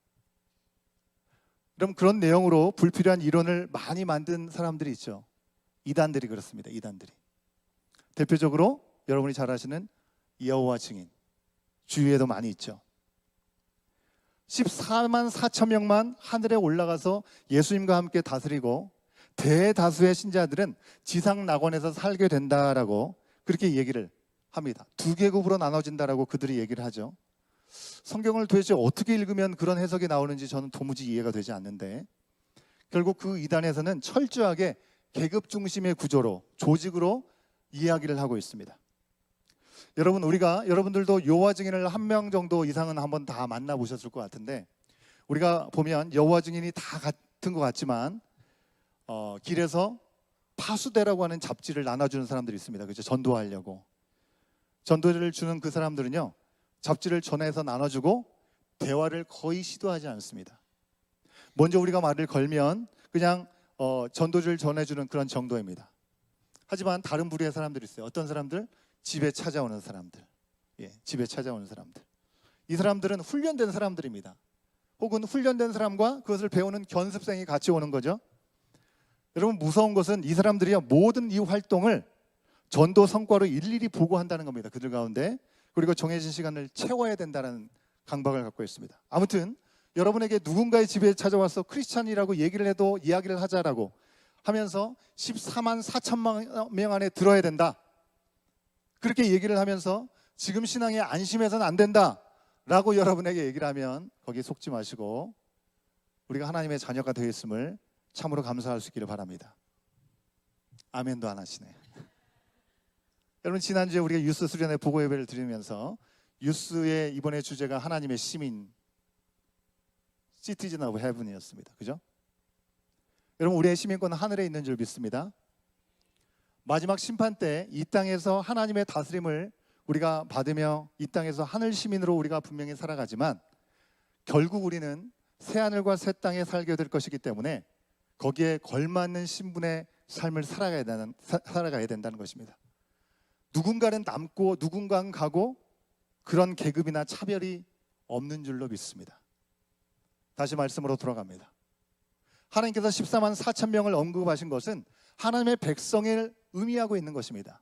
그럼 그런 내용으로 불필요한 이론을 많이 만든 사람들이 있죠. 이단들이 그렇습니다. 이단들이. 대표적으로 여러분이 잘 아시는 여호와 증인, 주위에도 많이 있죠. 14만 4천 명만 하늘에 올라가서 예수님과 함께 다스리고 대다수의 신자들은 지상 낙원에서 살게 된다라고 그렇게 얘기를 합니다. 두 계급으로 나눠진다라고 그들이 얘기를 하죠. 성경을 도대체 어떻게 읽으면 그런 해석이 나오는지 저는 도무지 이해가 되지 않는데, 결국 그 이단에서는 철저하게 계급 중심의 구조로, 조직으로 이야기를 하고 있습니다. 여러분들도 여호와 증인을 한 명 정도 이상은 한번 다 만나보셨을 것 같은데, 우리가 보면 여호와 증인이 다 같은 것 같지만 길에서 파수대라고 하는 잡지를 나눠주는 사람들이 있습니다. 그죠? 전도하려고. 전도를 주는 그 사람들은요, 잡지를 전해서 나눠주고 대화를 거의 시도하지 않습니다. 먼저 우리가 말을 걸면 그냥 전도를 전해주는 그런 정도입니다. 하지만 다른 부류의 사람들이 있어요. 어떤 사람들? 집에 찾아오는 사람들. 집에 찾아오는 사람들. 이 사람들은 훈련된 사람들입니다. 혹은 훈련된 사람과 그것을 배우는 견습생이 같이 오는 거죠. 여러분, 무서운 것은 이 사람들이 모든 이 활동을 전도 성과로 일일이 보고한다는 겁니다. 그들 가운데. 그리고 정해진 시간을 채워야 된다는 강박을 갖고 있습니다. 아무튼 여러분에게 누군가의 집에 찾아와서 크리스찬이라고 얘기를 해도 이야기를 하자라고 하면서 14만 4천만 명 안에 들어야 된다, 그렇게 얘기를 하면서 지금 신앙에 안심해서는 안 된다 라고 여러분에게 얘기를 하면 거기에 속지 마시고 우리가 하나님의 자녀가 되어 있음을 참으로 감사할 수 있기를 바랍니다. 아멘도 안 하시네. 여러분, 지난주에 우리가 유스 수련회 보고 예배를 드리면서 유스의 이번에 주제가 하나님의 시민, Citizen of Heaven이었습니다. 그죠? 여러분, 우리의 시민권은 하늘에 있는 줄 믿습니다. 마지막 심판 때 이 땅에서 하나님의 다스림을 우리가 받으며 이 땅에서 하늘 시민으로 우리가 분명히 살아가지만 결국 우리는 새하늘과 새 땅에 살게 될 것이기 때문에 거기에 걸맞는 신분의 삶을 살아가야 된다는 것입니다. 누군가는 남고 누군가는 가고 그런 계급이나 차별이 없는 줄로 믿습니다. 다시 말씀으로 돌아갑니다. 하나님께서 14만 4천 명을 언급하신 것은 하나님의 백성을 의미하고 있는 것입니다.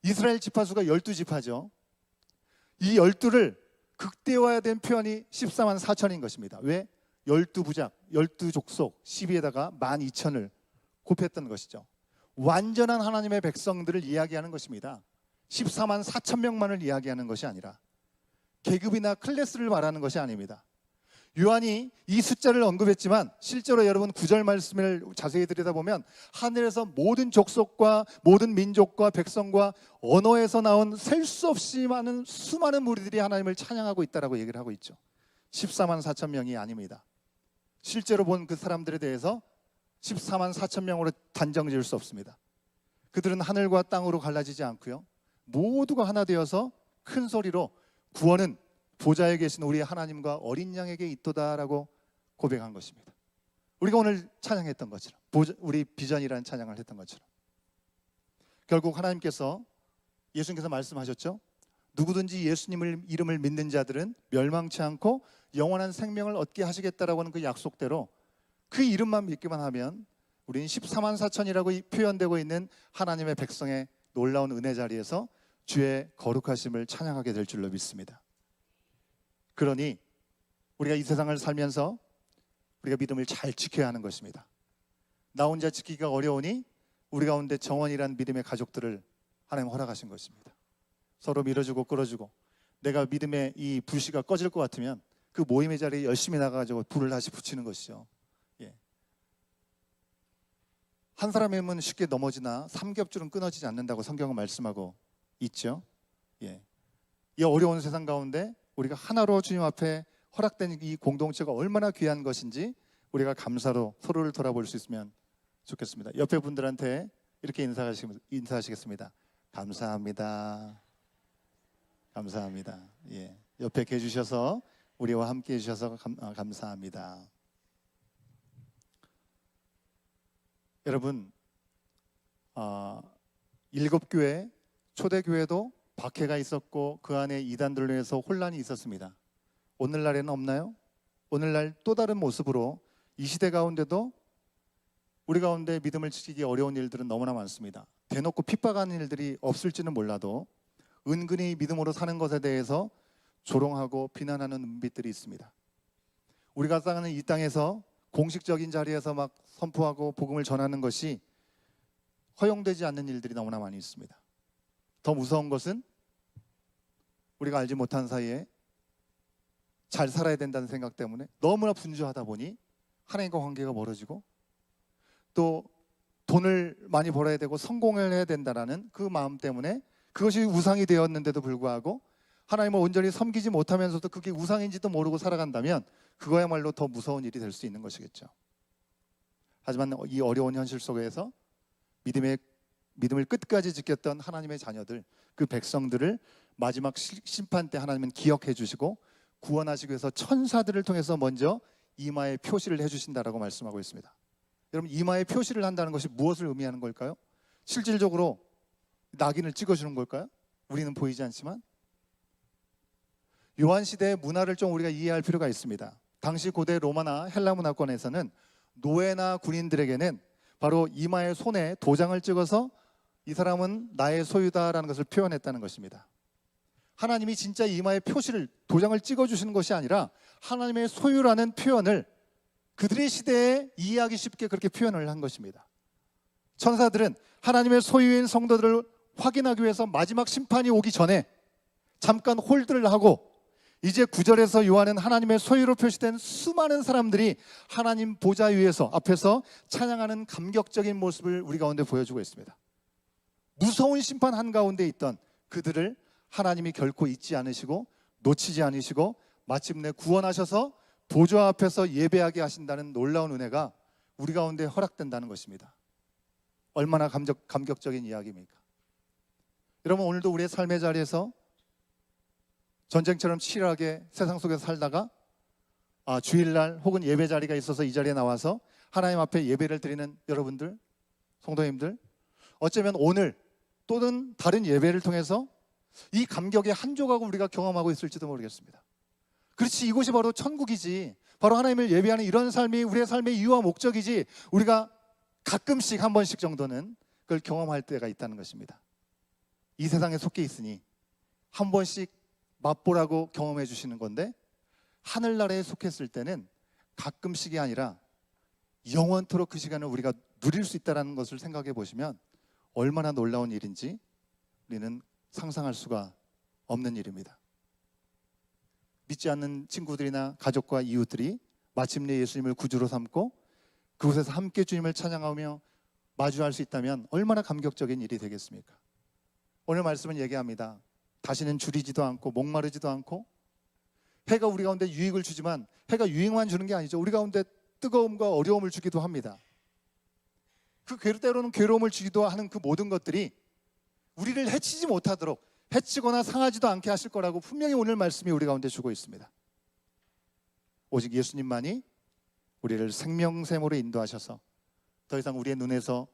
이스라엘 지파수가 12지파죠. 이 12를 극대화된 표현이 14만 4천인 것입니다. 왜? 12부작, 12족속, 12에다가 12,000을 곱했던 것이죠. 완전한 하나님의 백성들을 이야기하는 것입니다. 14만 4천 명만을 이야기하는 것이 아니라 계급이나 클래스를 말하는 것이 아닙니다. 요한이 이 숫자를 언급했지만 실제로 여러분 9절 말씀을 자세히 들여다보면 하늘에서 모든 족속과 모든 민족과 백성과 언어에서 나온 셀 수 없이 많은 수많은 무리들이 하나님을 찬양하고 있다라고 얘기를 하고 있죠. 14만 4천 명이 아닙니다. 실제로 본 그 사람들에 대해서 14만 4천 명으로 단정 지을 수 없습니다. 그들은 하늘과 땅으로 갈라지지 않고요, 모두가 하나 되어서 큰 소리로 구원은 보좌에 계신 우리 하나님과 어린 양에게 있도다라고 고백한 것입니다. 우리가 오늘 찬양했던 것처럼, 우리 비전이라는 찬양을 했던 것처럼 결국 하나님께서, 예수님께서 말씀하셨죠. 누구든지 예수님을 이름을 믿는 자들은 멸망치 않고 영원한 생명을 얻게 하시겠다라고 하는 그 약속대로 그 이름만 믿기만 하면 우리는 14만 4천이라고 표현되고 있는 하나님의 백성의 놀라운 은혜 자리에서 주의 거룩하심을 찬양하게 될 줄로 믿습니다. 그러니 우리가 이 세상을 살면서 우리가 믿음을 잘 지켜야 하는 것입니다. 나 혼자 지키기가 어려우니 우리 가운데 정원이라는 믿음의 가족들을 하나님 허락하신 것입니다. 서로 밀어주고 끌어주고, 내가 믿음의 이 불씨가 꺼질 것 같으면 그 모임의 자리에 열심히 나가가지고 불을 다시 붙이는 것이죠. 한 사람의 힘은 쉽게 넘어지나 삼겹줄은 끊어지지 않는다고 성경은 말씀하고 있죠. 이 어려운 세상 가운데 우리가 하나로 주님 앞에 허락된 이 공동체가 얼마나 귀한 것인지 우리가 감사로 서로를 돌아볼 수 있으면 좋겠습니다. 옆에 분들한테 이렇게 인사하시겠습니다. 감사합니다. 감사합니다. 옆에 계셔서 우리와 함께 해주셔서 감사합니다. 여러분, 7교회 초대교회도 박해가 있었고 그 안에 이단들로 해서 혼란이 있었습니다. 오늘날에는 없나요? 오늘날 또 다른 모습으로 이 시대 가운데도 우리 가운데 믿음을 지키기 어려운 일들은 너무나 많습니다. 대놓고 핍박하는 일들이 없을지는 몰라도 은근히 믿음으로 사는 것에 대해서 조롱하고 비난하는 눈빛들이 있습니다. 우리가 사는 이 땅에서 공식적인 자리에서 막 선포하고 복음을 전하는 것이 허용되지 않는 일들이 너무나 많이 있습니다. 더 무서운 것은 우리가 알지 못한 사이에 잘 살아야 된다는 생각 때문에 너무나 분주하다 보니 하나님과 관계가 멀어지고, 또 돈을 많이 벌어야 되고 성공을 해야 된다라는 그 마음 때문에 그것이 우상이 되었는데도 불구하고 하나님을 온전히 섬기지 못하면서도 그게 우상인지도 모르고 살아간다면 그거야말로 더 무서운 일이 될 수 있는 것이겠죠. 하지만 이 어려운 현실 속에서 믿음을 끝까지 지켰던 하나님의 자녀들, 그 백성들을 마지막 심판 때 하나님은 기억해 주시고 구원하시기 위해서 천사들을 통해서 먼저 이마에 표시를 해주신다라고 말씀하고 있습니다. 여러분, 이마에 표시를 한다는 것이 무엇을 의미하는 걸까요? 실질적으로 낙인을 찍어주는 걸까요? 우리는 보이지 않지만 요한시대의 문화를 좀 우리가 이해할 필요가 있습니다. 당시 고대 로마나 헬라 문화권에서는 노예나 군인들에게는 바로 이마에 손에 도장을 찍어서 이 사람은 나의 소유다라는 것을 표현했다는 것입니다. 하나님이 진짜 이마에 표시를, 도장을 찍어주시는 것이 아니라 하나님의 소유라는 표현을 그들의 시대에 이해하기 쉽게 그렇게 표현을 한 것입니다. 천사들은 하나님의 소유인 성도들을 확인하기 위해서 마지막 심판이 오기 전에 잠깐 홀드를 하고, 이제 9절에서 요한은 하나님의 소유로 표시된 수많은 사람들이 하나님 보좌 위에서 앞에서 찬양하는 감격적인 모습을 우리 가운데 보여주고 있습니다. 무서운 심판 한가운데 있던 그들을 하나님이 결코 잊지 않으시고 놓치지 않으시고 마침내 구원하셔서 보좌 앞에서 예배하게 하신다는 놀라운 은혜가 우리 가운데 허락된다는 것입니다. 얼마나 감격적인 이야기입니까? 여러분, 오늘도 우리의 삶의 자리에서 전쟁처럼 치열하게 세상 속에서 살다가 주일날 혹은 예배 자리가 있어서 이 자리에 나와서 하나님 앞에 예배를 드리는 여러분들, 성도님들, 어쩌면 오늘 또는 다른 예배를 통해서 이 감격의 한 조각을 우리가 경험하고 있을지도 모르겠습니다. 그렇지, 이곳이 바로 천국이지, 바로 하나님을 예배하는 이런 삶이 우리의 삶의 이유와 목적이지, 우리가 가끔씩 한 번씩 정도는 그걸 경험할 때가 있다는 것입니다. 이 세상에 속해 있으니 한 번씩 맛보라고 경험해 주시는 건데, 하늘나라에 속했을 때는 가끔씩이 아니라 영원토록 그 시간을 우리가 누릴 수 있다는 것을 생각해 보시면 얼마나 놀라운 일인지 우리는 상상할 수가 없는 일입니다. 믿지 않는 친구들이나 가족과 이웃들이 마침내 예수님을 구주로 삼고 그곳에서 함께 주님을 찬양하며 마주할 수 있다면 얼마나 감격적인 일이 되겠습니까? 오늘 말씀은 얘기합니다. 다시는 줄이지도 않고 목마르지도 않고, 해가 우리 가운데 유익을 주지만 해가 유익만 주는 게 아니죠. 우리 가운데 뜨거움과 어려움을 주기도 합니다. 그 때로는 괴로움을 주기도 하는 그 모든 것들이 우리를 해치지 못하도록, 해치거나 상하지도 않게 하실 거라고 분명히 오늘 말씀이 우리 가운데 주고 있습니다. 오직 예수님만이 우리를 생명샘으로 인도하셔서 더 이상 우리의 눈에서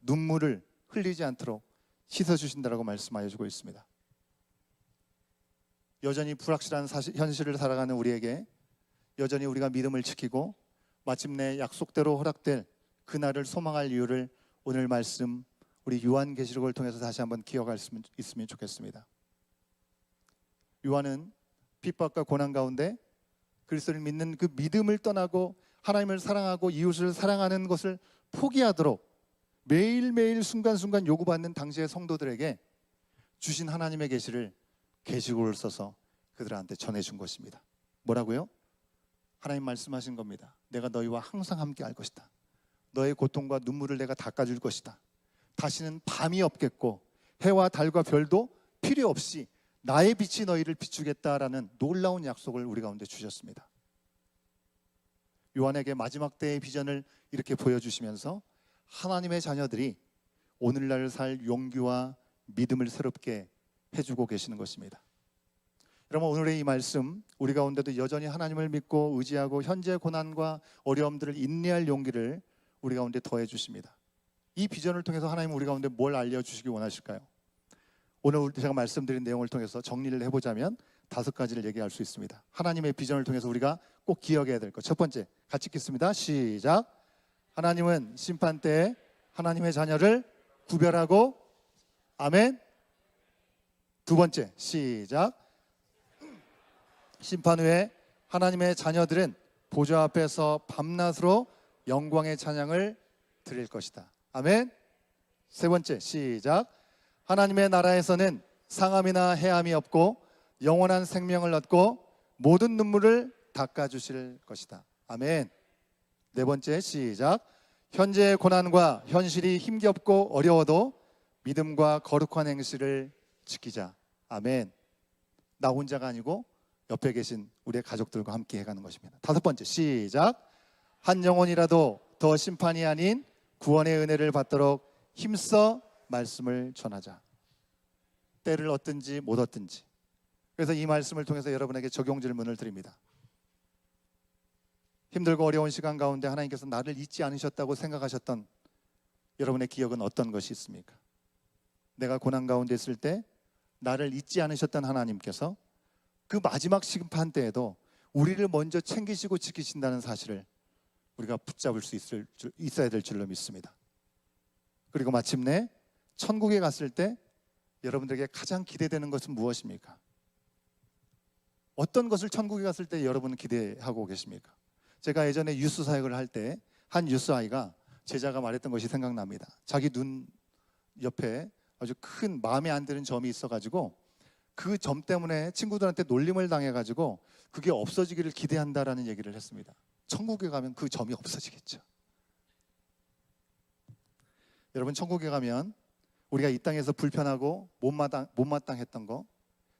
눈물을 흘리지 않도록 씻어주신다라고 말씀하여 주고 있습니다. 여전히 불확실한 현실을 살아가는 우리에게 여전히 우리가 믿음을 지키고 마침내 약속대로 허락될 그날을 소망할 이유를 오늘 말씀 우리 요한계시록을 통해서 다시 한번 기억할 수 있으면 좋겠습니다. 요한은 핍박과 고난 가운데 그리스도를 믿는 그 믿음을 떠나고 하나님을 사랑하고 이웃을 사랑하는 것을 포기하도록 매일매일 순간순간 요구받는 당시의 성도들에게 주신 하나님의 계시를 계시록을 써서 그들한테 전해준 것입니다. 뭐라고요? 하나님 말씀하신 겁니다. 내가 너희와 항상 함께 할 것이다. 너의 고통과 눈물을 내가 닦아줄 것이다. 다시는 밤이 없겠고 해와 달과 별도 필요 없이 나의 빛이 너희를 비추겠다라는 놀라운 약속을 우리 가운데 주셨습니다. 요한에게 마지막 때의 비전을 이렇게 보여주시면서 하나님의 자녀들이 오늘날 살 용기와 믿음을 새롭게 해주고 계시는 것입니다. 여러분, 오늘의 이 말씀 우리 가운데도 여전히 하나님을 믿고 의지하고 현재 고난과 어려움들을 인내할 용기를 우리 가운데 더해 주십니다. 이 비전을 통해서 하나님은 우리 가운데 뭘 알려주시기 원하실까요? 오늘 제가 말씀드린 내용을 통해서 정리를 해보자면 5가지를 얘기할 수 있습니다. 하나님의 비전을 통해서 우리가 꼭 기억해야 될 것. 첫 번째, 같이 읽겠습니다. 시작. 하나님은 심판 때에 하나님의 자녀를 구별하고, 아멘. 두 번째, 시작. 심판 후에 하나님의 자녀들은 보좌 앞에서 밤낮으로 영광의 찬양을 드릴 것이다. 아멘. 세 번째, 시작. 하나님의 나라에서는 상함이나 해함이 없고 영원한 생명을 얻고 모든 눈물을 닦아주실 것이다. 아멘. 네 번째, 시작. 현재의 고난과 현실이 힘겹고 어려워도 믿음과 거룩한 행실을 지키자. 아멘. 나 혼자가 아니고 옆에 계신 우리의 가족들과 함께 해가는 것입니다. 5번째, 시작. 한 영혼이라도 더 심판이 아닌 구원의 은혜를 받도록 힘써 말씀을 전하자. 때를 얻든지 못 얻든지. 그래서 이 말씀을 통해서 여러분에게 적용 질문을 드립니다. 힘들고 어려운 시간 가운데 하나님께서 나를 잊지 않으셨다고 생각하셨던 여러분의 기억은 어떤 것이 있습니까? 내가 고난 가운데 있을 때 나를 잊지 않으셨던 하나님께서 그 마지막 심판 때에도 우리를 먼저 챙기시고 지키신다는 사실을 우리가 붙잡을 수 있어야 될 줄로 믿습니다. 그리고 마침내 천국에 갔을 때 여러분들에게 가장 기대되는 것은 무엇입니까? 어떤 것을 천국에 갔을 때 여러분은 기대하고 계십니까? 제가 예전에 유스 사역을 할 때 한 유스 아이가 제자가 말했던 것이 생각납니다. 자기 눈 옆에 아주 큰 마음에 안 드는 점이 있어가지고 그 점 때문에 친구들한테 놀림을 당해가지고 그게 없어지기를 기대한다라는 얘기를 했습니다. 천국에 가면 그 점이 없어지겠죠. 여러분, 천국에 가면 우리가 이 땅에서 불편하고 못마땅했던 거,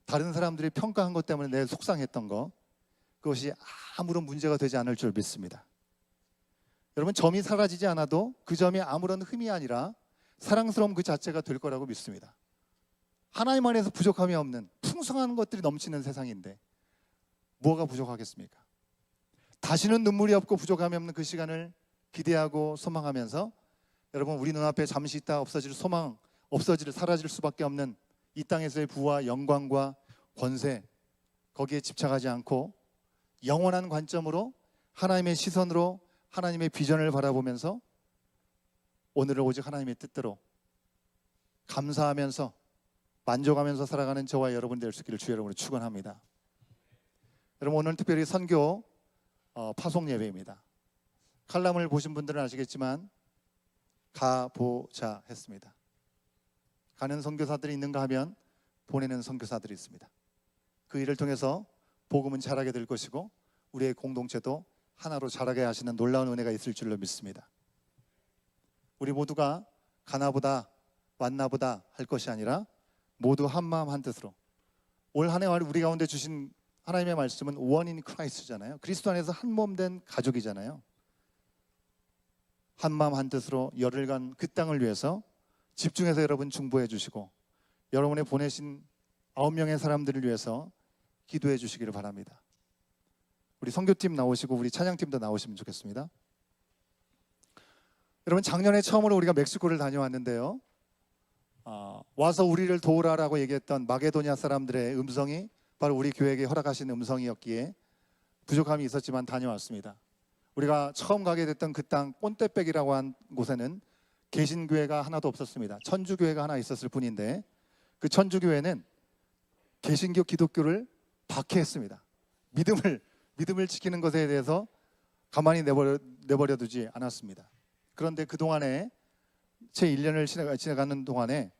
다른 사람들이 평가한 것 때문에 내 속상했던 거, 그것이 아무런 문제가 되지 않을 줄 믿습니다. 여러분, 점이 사라지지 않아도 그 점이 아무런 흠이 아니라 사랑스러움 그 자체가 될 거라고 믿습니다. 하나님 안에서 부족함이 없는 풍성한 것들이 넘치는 세상인데 뭐가 부족하겠습니까? 다시는 눈물이 없고 부족함이 없는 그 시간을 기대하고 소망하면서 여러분, 우리 눈앞에 잠시 있다 사라질 수밖에 없는 이 땅에서의 부와 영광과 권세, 거기에 집착하지 않고 영원한 관점으로 하나님의 시선으로 하나님의 비전을 바라보면서 오늘을 오직 하나님의 뜻대로 감사하면서 만족하면서 살아가는 저와 여러분 될 수 있기를 주의 이름으로 축원합니다. 여러분, 오늘 특별히 선교 파송 예배입니다. 칼럼을 보신 분들은 아시겠지만 가보자 했습니다. 가는 선교사들이 있는가 하면 보내는 선교사들이 있습니다. 그 일을 통해서 복음은 자라게 될 것이고 우리의 공동체도 하나로 자라게 하시는 놀라운 은혜가 있을 줄로 믿습니다. 우리 모두가 가나보다 왔나보다 할 것이 아니라 모두 한마음 한뜻으로, 올 한 해 우리 가운데 주신 하나님의 말씀은 원인 크라이스트잖아요. 그리스도 안에서 한 몸 된 가족이잖아요. 한마음 한뜻으로 열흘간 그 땅을 위해서 집중해서 여러분 중보해 주시고 여러분의 보내신 9명의 사람들을 위해서 기도해 주시기를 바랍니다. 우리 선교팀 나오시고 우리 찬양팀도 나오시면 좋겠습니다. 여러분, 작년에 처음으로 우리가 멕시코를 다녀왔는데요. 와서 우리를 도우라라고 얘기했던 마게도니아 사람들의 음성이 바로 우리 교회에게 허락하신 음성이었기에 부족함이 있었지만 다녀왔습니다. 우리가 처음 가게 됐던 그 땅 꼰대백이라고 한 곳에는 개신교회가 하나도 없었습니다. 천주교회가 하나 있었을 뿐인데 그 천주교회는 개신교 기독교를 박해했습니다. 믿음을 지키는 것에 대해서 가만히 내버려 두지 않았습니다. 그런데 그동안에 채 1년을 지나가는 동안에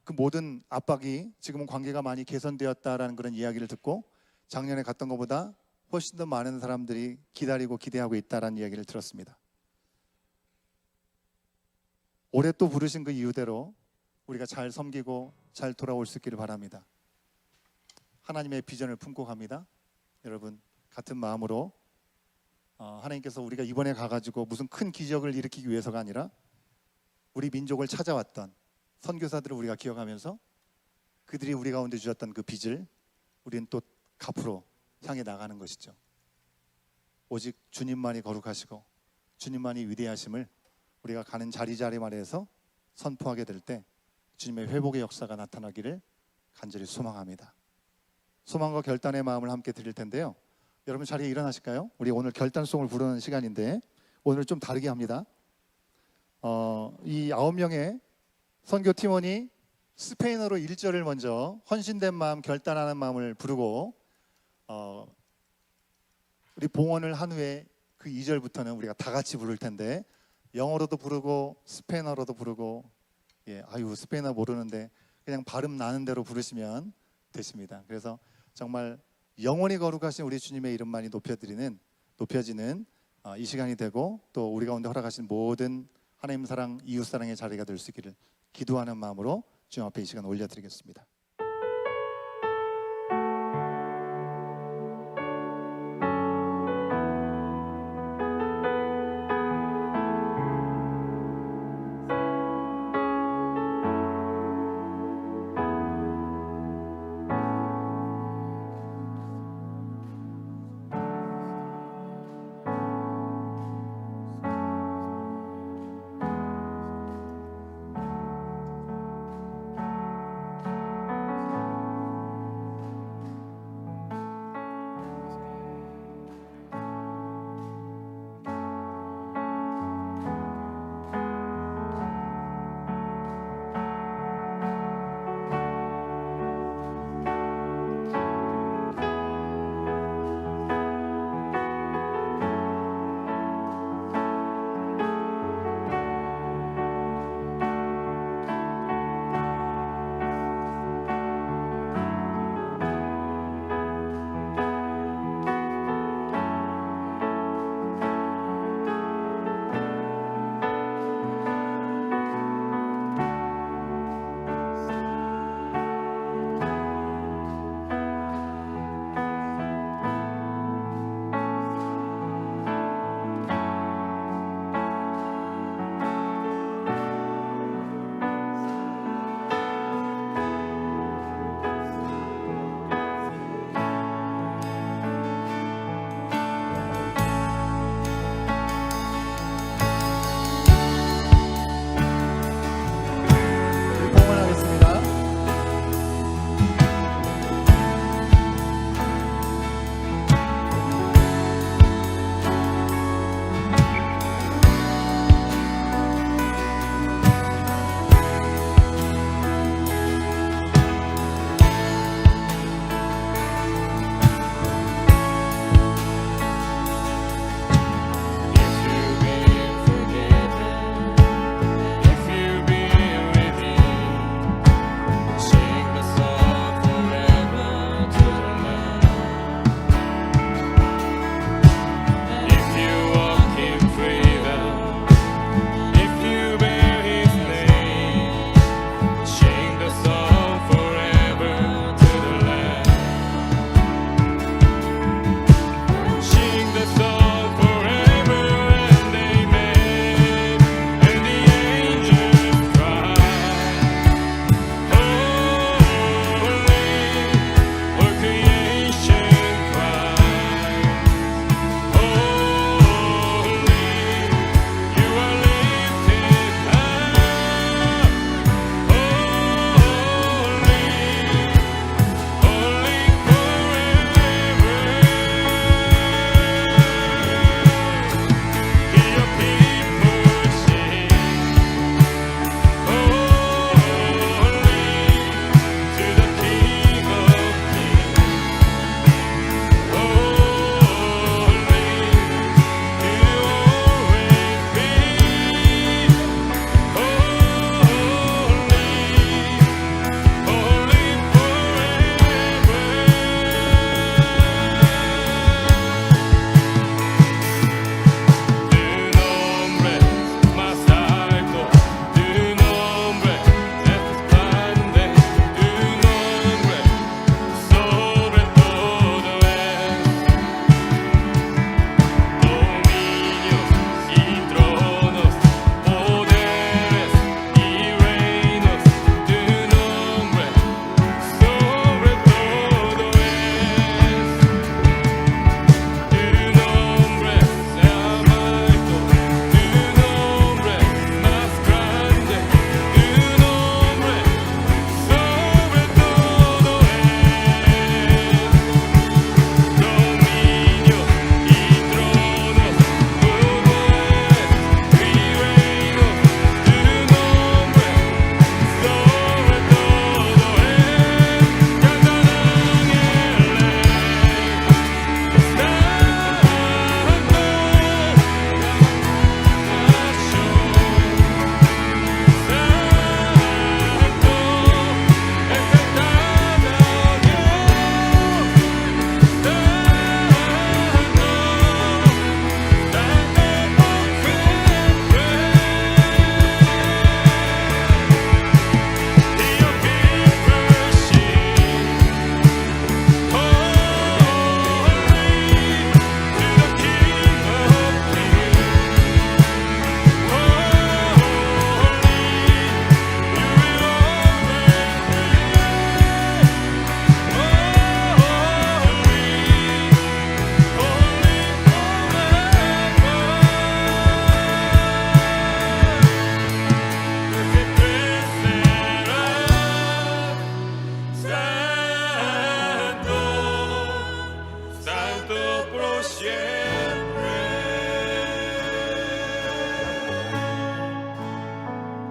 그 모든 압박이 지금은 관계가 많이 개선되었다라는 그런 이야기를 듣고 작년에 갔던 것보다 훨씬 더 많은 사람들이 기다리고 기대하고 있다라는 이야기를 들었습니다. 올해 또 부르신 그 이유대로 우리가 잘 섬기고 잘 돌아올 수 있기를 바랍니다. 하나님의 비전을 품고 갑니다. 여러분, 같은 마음으로 하나님께서 우리가 이번에 가가지고 무슨 큰 기적을 일으키기 위해서가 아니라 우리 민족을 찾아왔던 선교사들을 우리가 기억하면서 그들이 우리 가운데 주셨던 그 빚을 우리는 또 갚으러 향해 나가는 것이죠. 오직 주님만이 거룩하시고 주님만이 위대하심을 우리가 가는 자리마다에서 선포하게 될 때 주님의 회복의 역사가 나타나기를 간절히 소망합니다. 소망과 결단의 마음을 함께 드릴 텐데요. 여러분, 자리에 일어나실까요? 우리 오늘 결단송을 부르는 시간인데 오늘 좀 다르게 합니다. 이 9명의 선교 팀원이 스페인어로 1절을 먼저 헌신된 마음, 결단하는 마음을 부르고 우리 봉헌을 한 후에 그 2절부터는 우리가 다 같이 부를 텐데 영어로도 부르고 스페인어로도 부르고 스페인어 모르는데 그냥 발음 나는 대로 부르시면 되십니다. 그래서 정말 영원히 거룩하신 우리 주님의 이름만이 높여지는 이 시간이 되고 또 우리 가운데 허락하신 모든 하나님 사랑, 이웃 사랑의 자리가 될 수 있기를 기도하는 마음으로 주님 앞에 이 시간 올려드리겠습니다.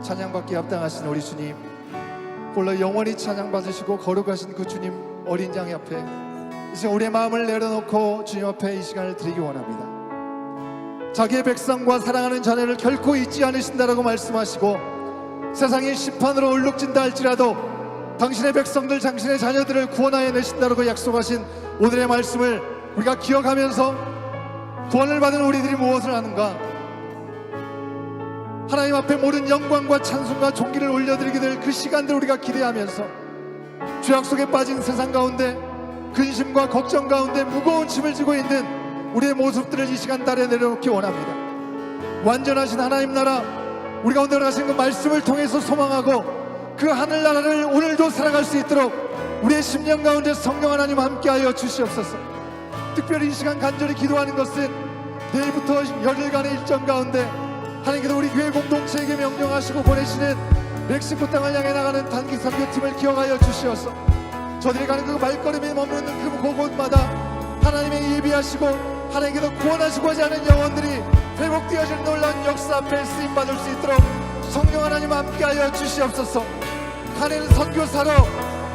찬양받기 합당하신 우리 주님, 홀로 영원히 찬양받으시고 거룩하신 그 주님 어린 양 앞에 이제 우리의 마음을 내려놓고 주님 앞에 이 시간을 드리기 원합니다. 자기의 백성과 사랑하는 자녀를 결코 잊지 않으신다라고 말씀하시고 세상이 심판으로 얼룩진다 할지라도 당신의 백성들, 당신의 자녀들을 구원하여 내신다라고 약속하신 오늘의 말씀을 우리가 기억하면서 구원을 받은 우리들이 무엇을 하는가? 하나님 앞에 모든 영광과 찬송과 존귀를 올려드리게 될 그 시간들 우리가 기대하면서 죄악 속에 빠진 세상 가운데 근심과 걱정 가운데 무거운 짐을 지고 있는 우리의 모습들을 이 시간 달에 내려놓기 원합니다. 완전하신 하나님 나라, 우리 가운데 가신 그 말씀을 통해서 소망하고 그 하늘나라를 오늘도 살아갈 수 있도록 우리의 심령 가운데 성령 하나님 함께하여 주시옵소서. 특별히 이 시간 간절히 기도하는 것은 내일부터 열흘간의 일정 가운데 하나님께서 우리 교회 공동체에게 명령하시고 보내시는 멕시코 땅을 향해 나가는 단기 선교팀을 기억하여 주시어서 저들이 가는 그 발걸음이 머무는 그 곳곳마다 하나님의 예비하시고 하나님께서 구원하시고 하지 않은 영혼들이 회복되어질 놀라운 역사 앞에 쓰임받을 수 있도록 성령 하나님 함께하여 주시옵소서. 가는 선교사로,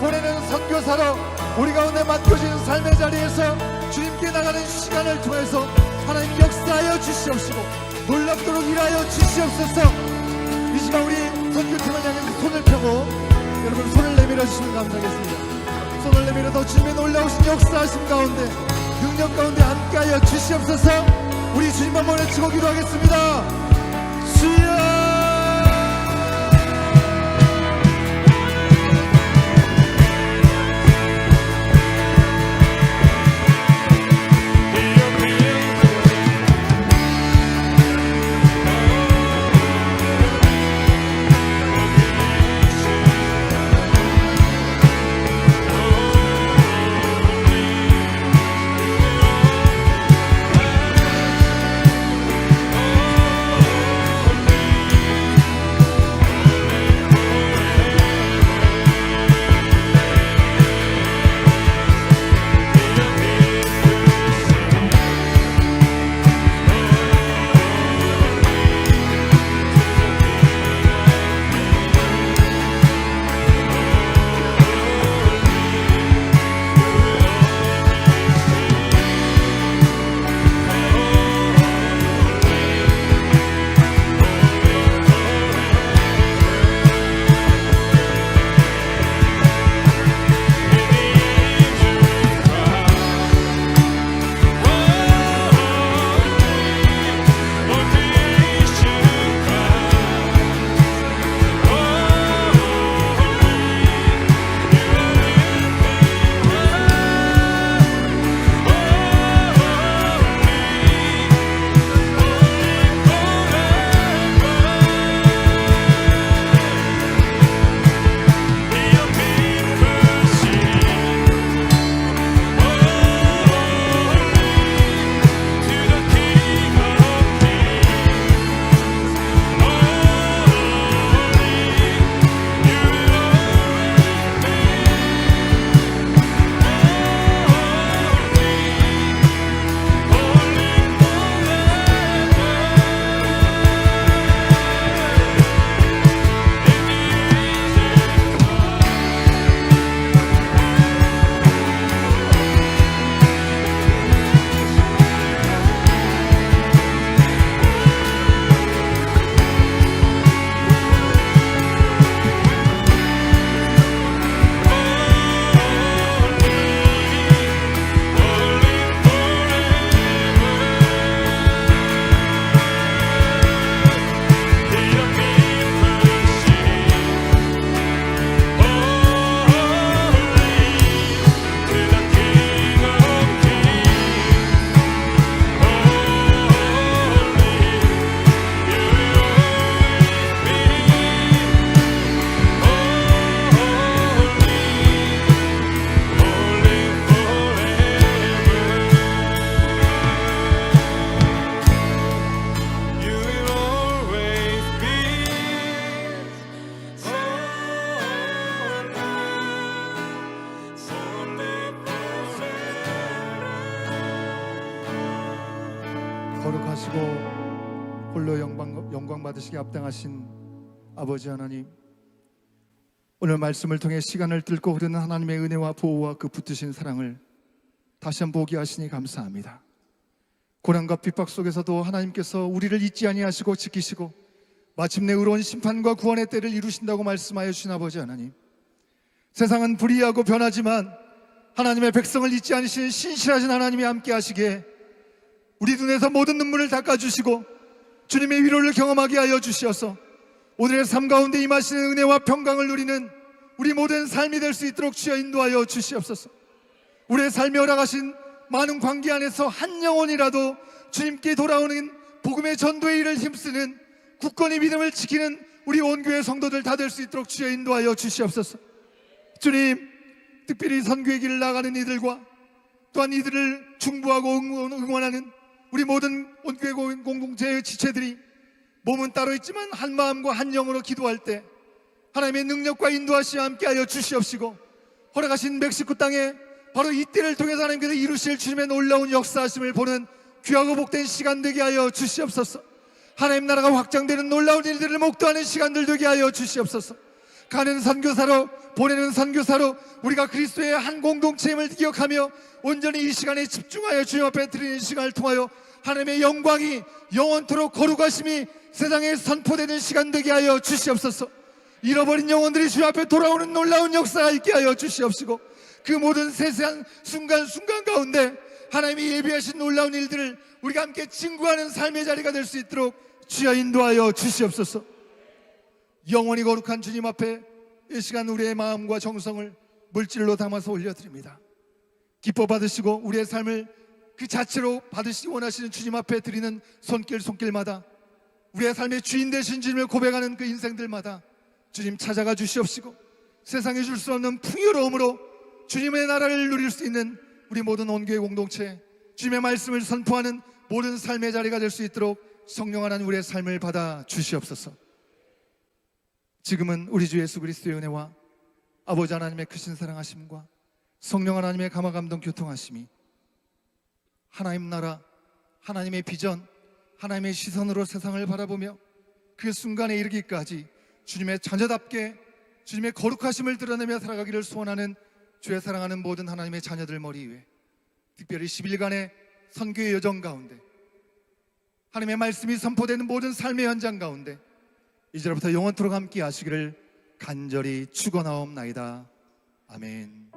보내는 선교사로 우리 가운데 맡겨진 삶의 자리에서 주님께 나가는 시간을 통해서 하나님 역사하여 주시옵시고 놀랍도록 일하여 주시옵소서. 이 시간 우리 선교팀을 향해서 손을 펴고 여러분 손을 내밀어 주시면 감사하겠습니다. 손을 내밀어 더 주님의 놀라우신 역사하심 가운데 능력 가운데 함께하여 주시옵소서. 우리 주님 한번 외치고 기도하겠습니다. 주여, 거룩하시고 홀로 영광 받으시기 합당하신 아버지 하나님, 오늘 말씀을 통해 시간을 뚫고 흐르는 하나님의 은혜와 보호와 그 붙드신 사랑을 다시 한번 보게 하시니 감사합니다. 고난과 핍박 속에서도 하나님께서 우리를 잊지 아니하시고 지키시고 마침내 의로운 심판과 구원의 때를 이루신다고 말씀하여 주신 아버지 하나님, 세상은 불의하고 변하지만 하나님의 백성을 잊지 않으시는 신실하신 하나님이 함께 하시기에 우리 눈에서 모든 눈물을 닦아주시고 주님의 위로를 경험하게 하여 주시어서 오늘의 삶 가운데 임하시는 은혜와 평강을 누리는 우리 모든 삶이 될 수 있도록 주여 인도하여 주시옵소서. 우리의 삶에 허락하신 많은 관계 안에서 한 영혼이라도 주님께 돌아오는 복음의 전도의 일을 힘쓰는 굳건히 믿음을 지키는 우리 온교회 성도들 다 될 수 있도록 주여 인도하여 주시옵소서. 주님, 특별히 선교의 길을 나가는 이들과 또한 이들을 중보하고 응원하는 우리 모든 온교회 공동체의 지체들이 몸은 따로 있지만 한 마음과 한 영으로 기도할 때 하나님의 능력과 인도하심과 함께하여 주시옵시고, 허락하신 멕시코 땅에 바로 이때를 통해서 하나님께서 이루실 주님의 놀라운 역사하심을 보는 귀하고 복된 시간 되게 하여 주시옵소서. 하나님 나라가 확장되는 놀라운 일들을 목도하는 시간들 되게 하여 주시옵소서. 가는 선교사로, 보내는 선교사로 우리가 그리스도의 한 공동체임을 기억하며 온전히 이 시간에 집중하여 주님 앞에 드리는 시간을 통하여 하나님의 영광이 영원토록 거룩하심이 세상에 선포되는 시간 되게 하여 주시옵소서. 잃어버린 영혼들이 주님 앞에 돌아오는 놀라운 역사가 있게 하여 주시옵시고, 그 모든 세세한 순간순간 가운데 하나님이 예비하신 놀라운 일들을 우리가 함께 증거하는 삶의 자리가 될 수 있도록 주여 인도하여 주시옵소서. 영원히 거룩한 주님 앞에 이 시간 우리의 마음과 정성을 물질로 담아서 올려드립니다. 기뻐 받으시고 우리의 삶을 그 자체로 받으시기 원하시는 주님 앞에 드리는 손길마다 우리의 삶의 주인 되신 주님을 고백하는 그 인생들마다 주님 찾아가 주시옵시고, 세상에 줄 수 없는 풍요로움으로 주님의 나라를 누릴 수 있는 우리 모든 온교회 공동체, 주님의 말씀을 선포하는 모든 삶의 자리가 될 수 있도록 성령 하나님 우리의 삶을 받아 주시옵소서. 지금은 우리 주 예수 그리스도의 은혜와 아버지 하나님의 크신 사랑하심과 성령 하나님의 감화감동 교통하심이 하나님 나라, 하나님의 비전, 하나님의 시선으로 세상을 바라보며 그 순간에 이르기까지 주님의 자녀답게 주님의 거룩하심을 드러내며 살아가기를 소원하는 주의 사랑하는 모든 하나님의 자녀들 머리 위에, 특별히 10일간의 선교의 여정 가운데 하나님의 말씀이 선포되는 모든 삶의 현장 가운데 이제부터 영원토록 함께 하시기를 간절히 축원하옵나이다. 아멘.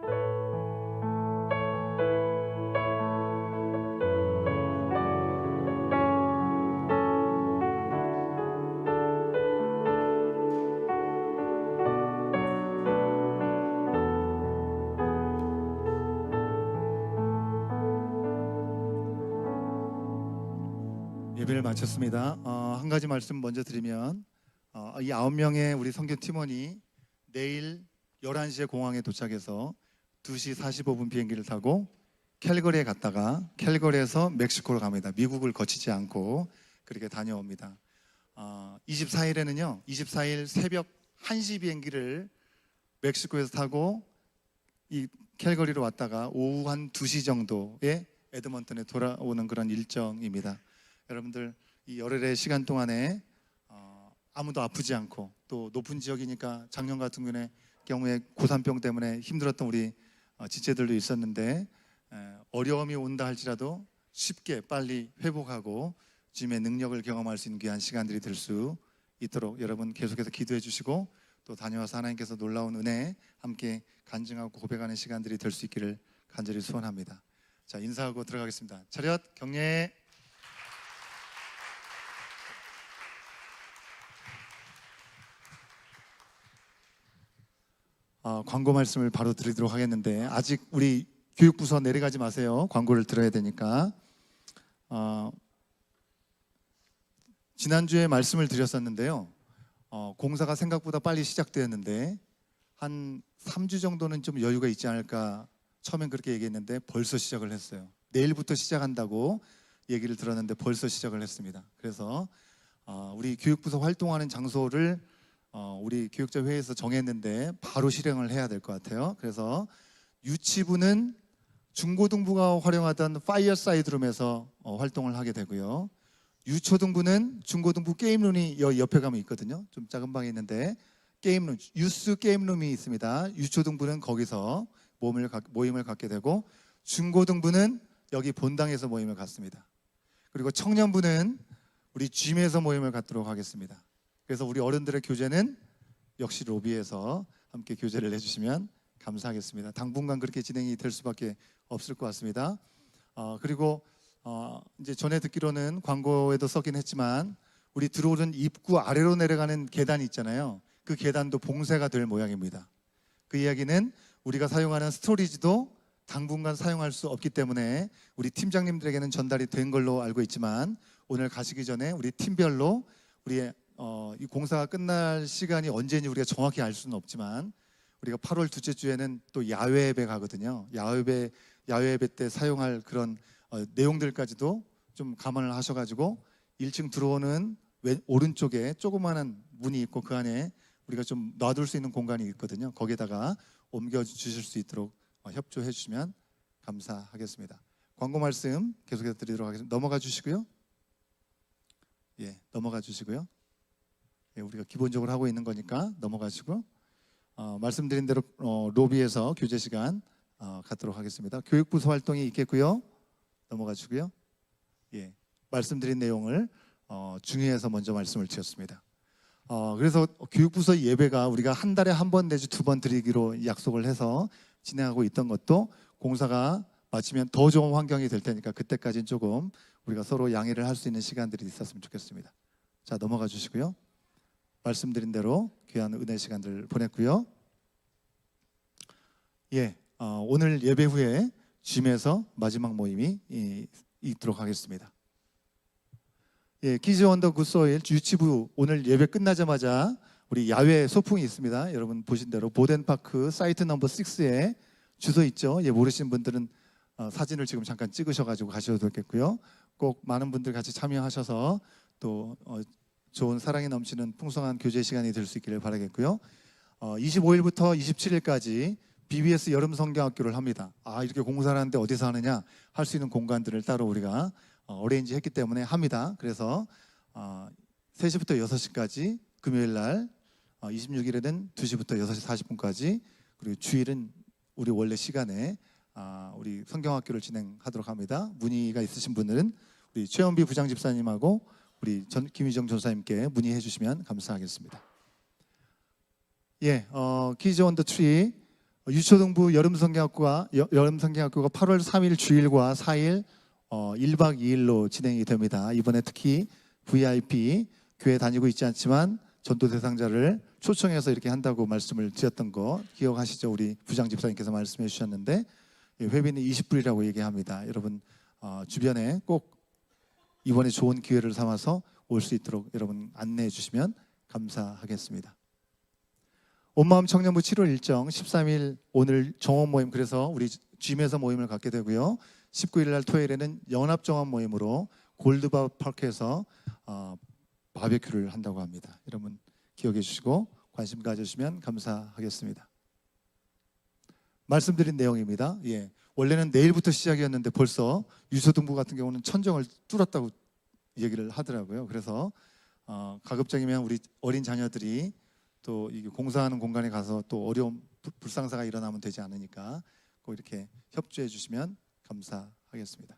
예배를 마쳤습니다. 한 가지 말씀 먼저 드리면, 이 9명의 우리 선교 팀원이 내일 11시에 공항에 도착해서 2시 45분 비행기를 타고 캘거리에 갔다가 캘거리에서 멕시코로 갑니다. 미국을 거치지 않고 그렇게 다녀옵니다. 24일 새벽 1시 비행기를 멕시코에서 타고 이 캘거리로 왔다가 오후 한 2시 정도에 에드먼턴에 돌아오는 그런 일정입니다. 여러분들 이 열흘의 시간 동안에 아무도 아프지 않고, 또 높은 지역이니까 작년 같은 경우에 고산병 때문에 힘들었던 우리 지체들도 있었는데, 어려움이 온다 할지라도 쉽게 빨리 회복하고 주님의 능력을 경험할 수 있는 귀한 시간들이 될 수 있도록 여러분 계속해서 기도해 주시고, 또 다녀와서 하나님께서 놀라운 은혜 함께 간증하고 고백하는 시간들이 될 수 있기를 간절히 소원합니다. 자, 인사하고 들어가겠습니다. 차렷 경례. 광고 말씀을 바로 드리도록 하겠는데, 아직 우리 교육부서 내려가지 마세요. 광고를 들어야 되니까. 지난주에 말씀을 드렸었는데요, 공사가 생각보다 빨리 시작되었는데 한 3주 정도는 좀 여유가 있지 않을까, 처음엔 그렇게 얘기했는데 벌써 시작을 했어요. 내일부터 시작한다고 얘기를 들었는데 벌써 시작을 했습니다. 그래서 우리 교육부서 활동하는 장소를 우리 교육자 회의에서 정했는데 바로 실행을 해야 될 것 같아요. 그래서 유치부는 중고등부가 활용하던 파이어사이드룸에서 활동을 하게 되고요. 유초등부는 중고등부 게임룸이 여기 옆에 가면 있거든요. 좀 작은 방에 있는데 게임룸, 유스 게임룸이 있습니다. 유초등부는 거기서 모임을 갖게 되고, 중고등부는 여기 본당에서 모임을 갖습니다. 그리고 청년부는 우리 gym에서 모임을 갖도록 하겠습니다. 그래서 우리 어른들의 교제는 역시 로비에서 함께 교제를 해주시면 감사하겠습니다. 당분간 그렇게 진행이 될 수밖에 없을 것 같습니다. 그리고 이제 전에 듣기로는 광고에도 썼긴 했지만, 우리 들어오는 입구 아래로 내려가는 계단이 있잖아요. 그 계단도 봉쇄가 될 모양입니다. 그 이야기는 우리가 사용하는 스토리지도 당분간 사용할 수 없기 때문에 우리 팀장님들에게는 전달이 된 걸로 알고 있지만, 오늘 가시기 전에 우리 팀별로 우리의 이 공사가 끝날 시간이 언제인지 우리가 정확히 알 수는 없지만, 우리가 8월 둘째 주에는 또 야외 예배 가거든요. 야외 예배 때 사용할 그런 내용들까지도 좀 감안을 하셔가지고 1층 들어오는 오른쪽에 조그마한 문이 있고 그 안에 우리가 좀 놔둘 수 있는 공간이 있거든요. 거기에다가 옮겨 주실 수 있도록 협조해 주시면 감사하겠습니다. 광고 말씀 계속해서 드리도록 하겠습니다. 넘어가 주시고요. 예, 넘어가 주시고요. 예, 우리가 기본적으로 하고 있는 거니까 넘어가시고, 말씀드린 대로 로비에서 교제 시간 갖도록 하겠습니다. 교육부서 활동이 있겠고요. 넘어가 주고요. 예, 말씀드린 내용을 중요해서 먼저 말씀을 드렸습니다. 그래서 교육부서 예배가 우리가 한 달에 한 번 내지 2번 드리기로 약속을 해서 진행하고 있던 것도, 공사가 마치면 더 좋은 환경이 될 테니까 그때까지는 조금 우리가 서로 양해를 할 수 있는 시간들이 있었으면 좋겠습니다. 자, 넘어가 주시고요. 말씀드린 대로 귀한 은혜 시간들 보냈고요. 예, 오늘 예배 후에 gym에서 마지막 모임이 있도록 하겠습니다. 예, 키즈 원더 굿소일 유치부 오늘 예배 끝나자마자 우리 야외 소풍이 있습니다. 여러분 보신 대로 보덴파크 사이트 넘버 6에 주소 있죠. 예, 모르시는 분들은 사진을 지금 잠깐 찍으셔가지고 가셔도 되겠고요. 꼭 많은 분들 같이 참여하셔서 또 좋은 사랑이 넘치는 풍성한 교제 시간이 될 수 있기를 바라겠고요. 25일부터 27일까지 BBS 여름 성경학교를 합니다. 이렇게 공사를 하는데 어디서 하느냐 할 수 있는 공간들을 따로 우리가 어레인지 했기 때문에 합니다. 그래서 3시부터 6시까지 금요일 날, 26일에는 2시부터 6시 40분까지, 그리고 주일은 우리 원래 시간에 우리 성경학교를 진행하도록 합니다. 문의가 있으신 분들은 우리 최원비 부장집사님하고 우리 김희정 전사님께 문의해 주시면 감사하겠습니다. 예, 키즈 온 더 트리 유초등부 여름 성경학교가 8월 3일 주일과 4일 1박 2일로 진행이 됩니다. 이번에 특히 VIP 교회 다니고 있지 않지만 전도 대상자를 초청해서 이렇게 한다고 말씀을 드렸던 거 기억하시죠? 우리 부장 집사님께서 말씀해 주셨는데, 회비는 20불이라고 얘기합니다. 여러분 주변에 꼭 이번에 좋은 기회를 삼아서 올 수 있도록 여러분 안내해 주시면 감사하겠습니다. 온마음 청년부 7월 일정 13일 오늘 정원 모임, 그래서 우리 gym에서 모임을 갖게 되고요. 19일 날 토요일에는 연합 정원 모임으로 골드바 파크에서 바베큐를 한다고 합니다. 여러분 기억해 주시고 관심 가져주시면 감사하겠습니다. 말씀드린 내용입니다. 예, 원래는 내일부터 시작이었는데 벌써 유초등부 같은 경우는 천정을 뚫었다고 얘기를 하더라고요. 그래서 가급적이면 우리 어린 자녀들이 또 이게 공사하는 공간에 가서 또 어려운 불상사가 일어나면 되지 않으니까 꼭 이렇게 협조해 주시면 감사하겠습니다.